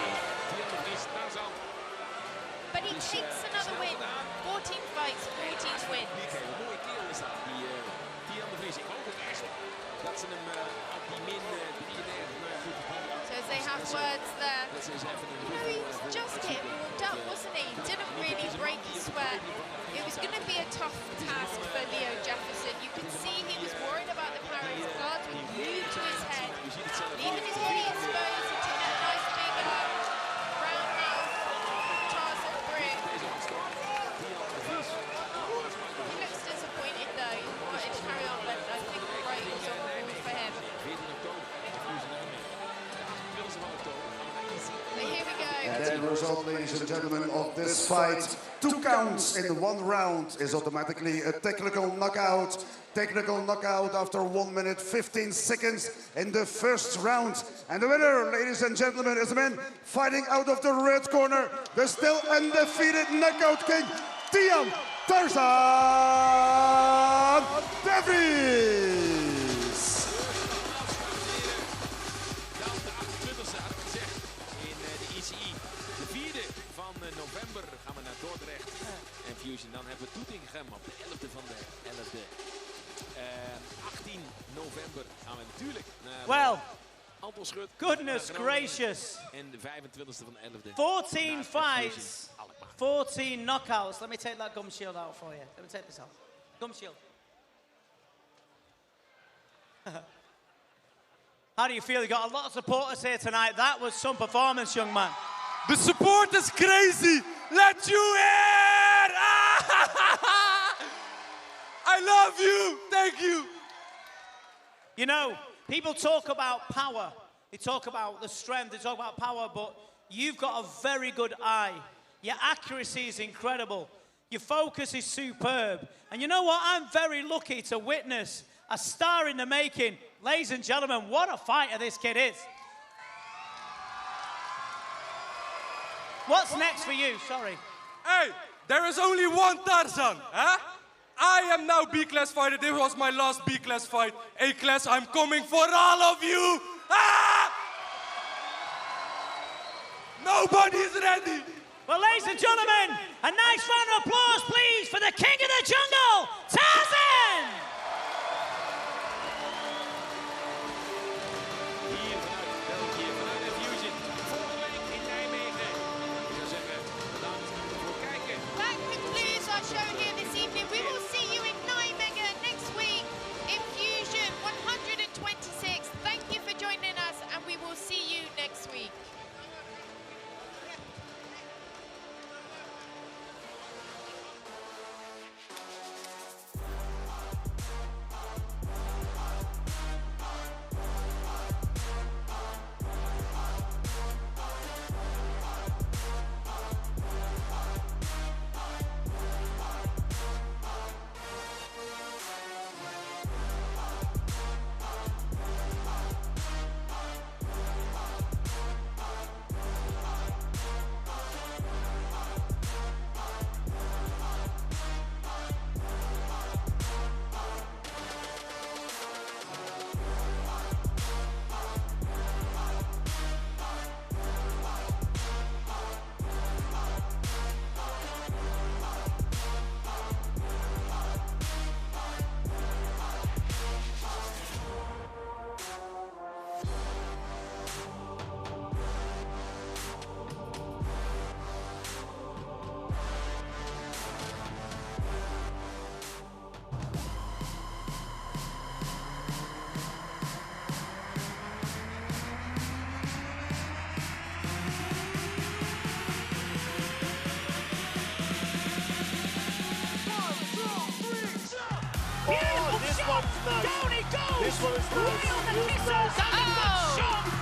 But he takes another win. 14 fights, 14 wins. Een mooie kerel is dat, die Tian de Vries. Ik hoop het echt dat ze hem op die min 93 naar goed So as they have words there, dat ze eens even een you know, he was just getting warmed up, wasn't he? He didn't really break a sweat. It was going to be a tough task for Leo Jefferson. You could see he was worried about the power. His guards were glued to his head, leaving his body exposed into that nice big roundhouse Tarzan brick. He looks disappointed though. result, ladies and gentlemen, of this fight. 2 counts in 1 round is automatically a technical knockout. Technical knockout after 1 minute 15 seconds in the first round. And the winner, ladies and gentlemen, is the man fighting out of the red corner, the still undefeated knockout king, Tian Tarzan de Vries. Dan de 28e had ik gezegd in de ICI. De 4e van november gaan we naar Dordrecht en Fusion. Dan hebben we Doetinchem op de 11e van de 11e. 18 november gaan we natuurlijk naar Anton Schut. Goodness gracious. En de 25e van de 11e. 14 fights, 14 knockouts. Let me take that gum shield out for you. Let me take this off. Gum shield. How do you feel? You got a lot of supporters here tonight. That was some performance, young man. The support is crazy. Let you hear. I love you. Thank you. You know, people talk about power. They talk about the strength. They talk about power, but you've got a very good eye. Your accuracy is incredible. Your focus is superb. And you know what? I'm very lucky to witness a star in the making. Ladies and gentlemen, what a fighter this kid is. What's next for you? Sorry. Hey, there is only one Tarzan, huh? I am now B-class fighter. This was my last B-class fight. A-class, I'm coming for all of you. Ah! Nobody's ready. Well, ladies and gentlemen, a nice round of applause, please, for the king of the jungle, Tarzan! Hier vanuit België, vanuit de Fusion. Volgende week in Nijmegen. Ik zou zeggen, bedankt voor het kijken. That concludes our show here this evening. We will see you in Nijmegen next week in Fusion 126. Thank you for joining us, and we will see you next week. Beautiful shot! Down he goes! Right on the kisser! That was a good shot!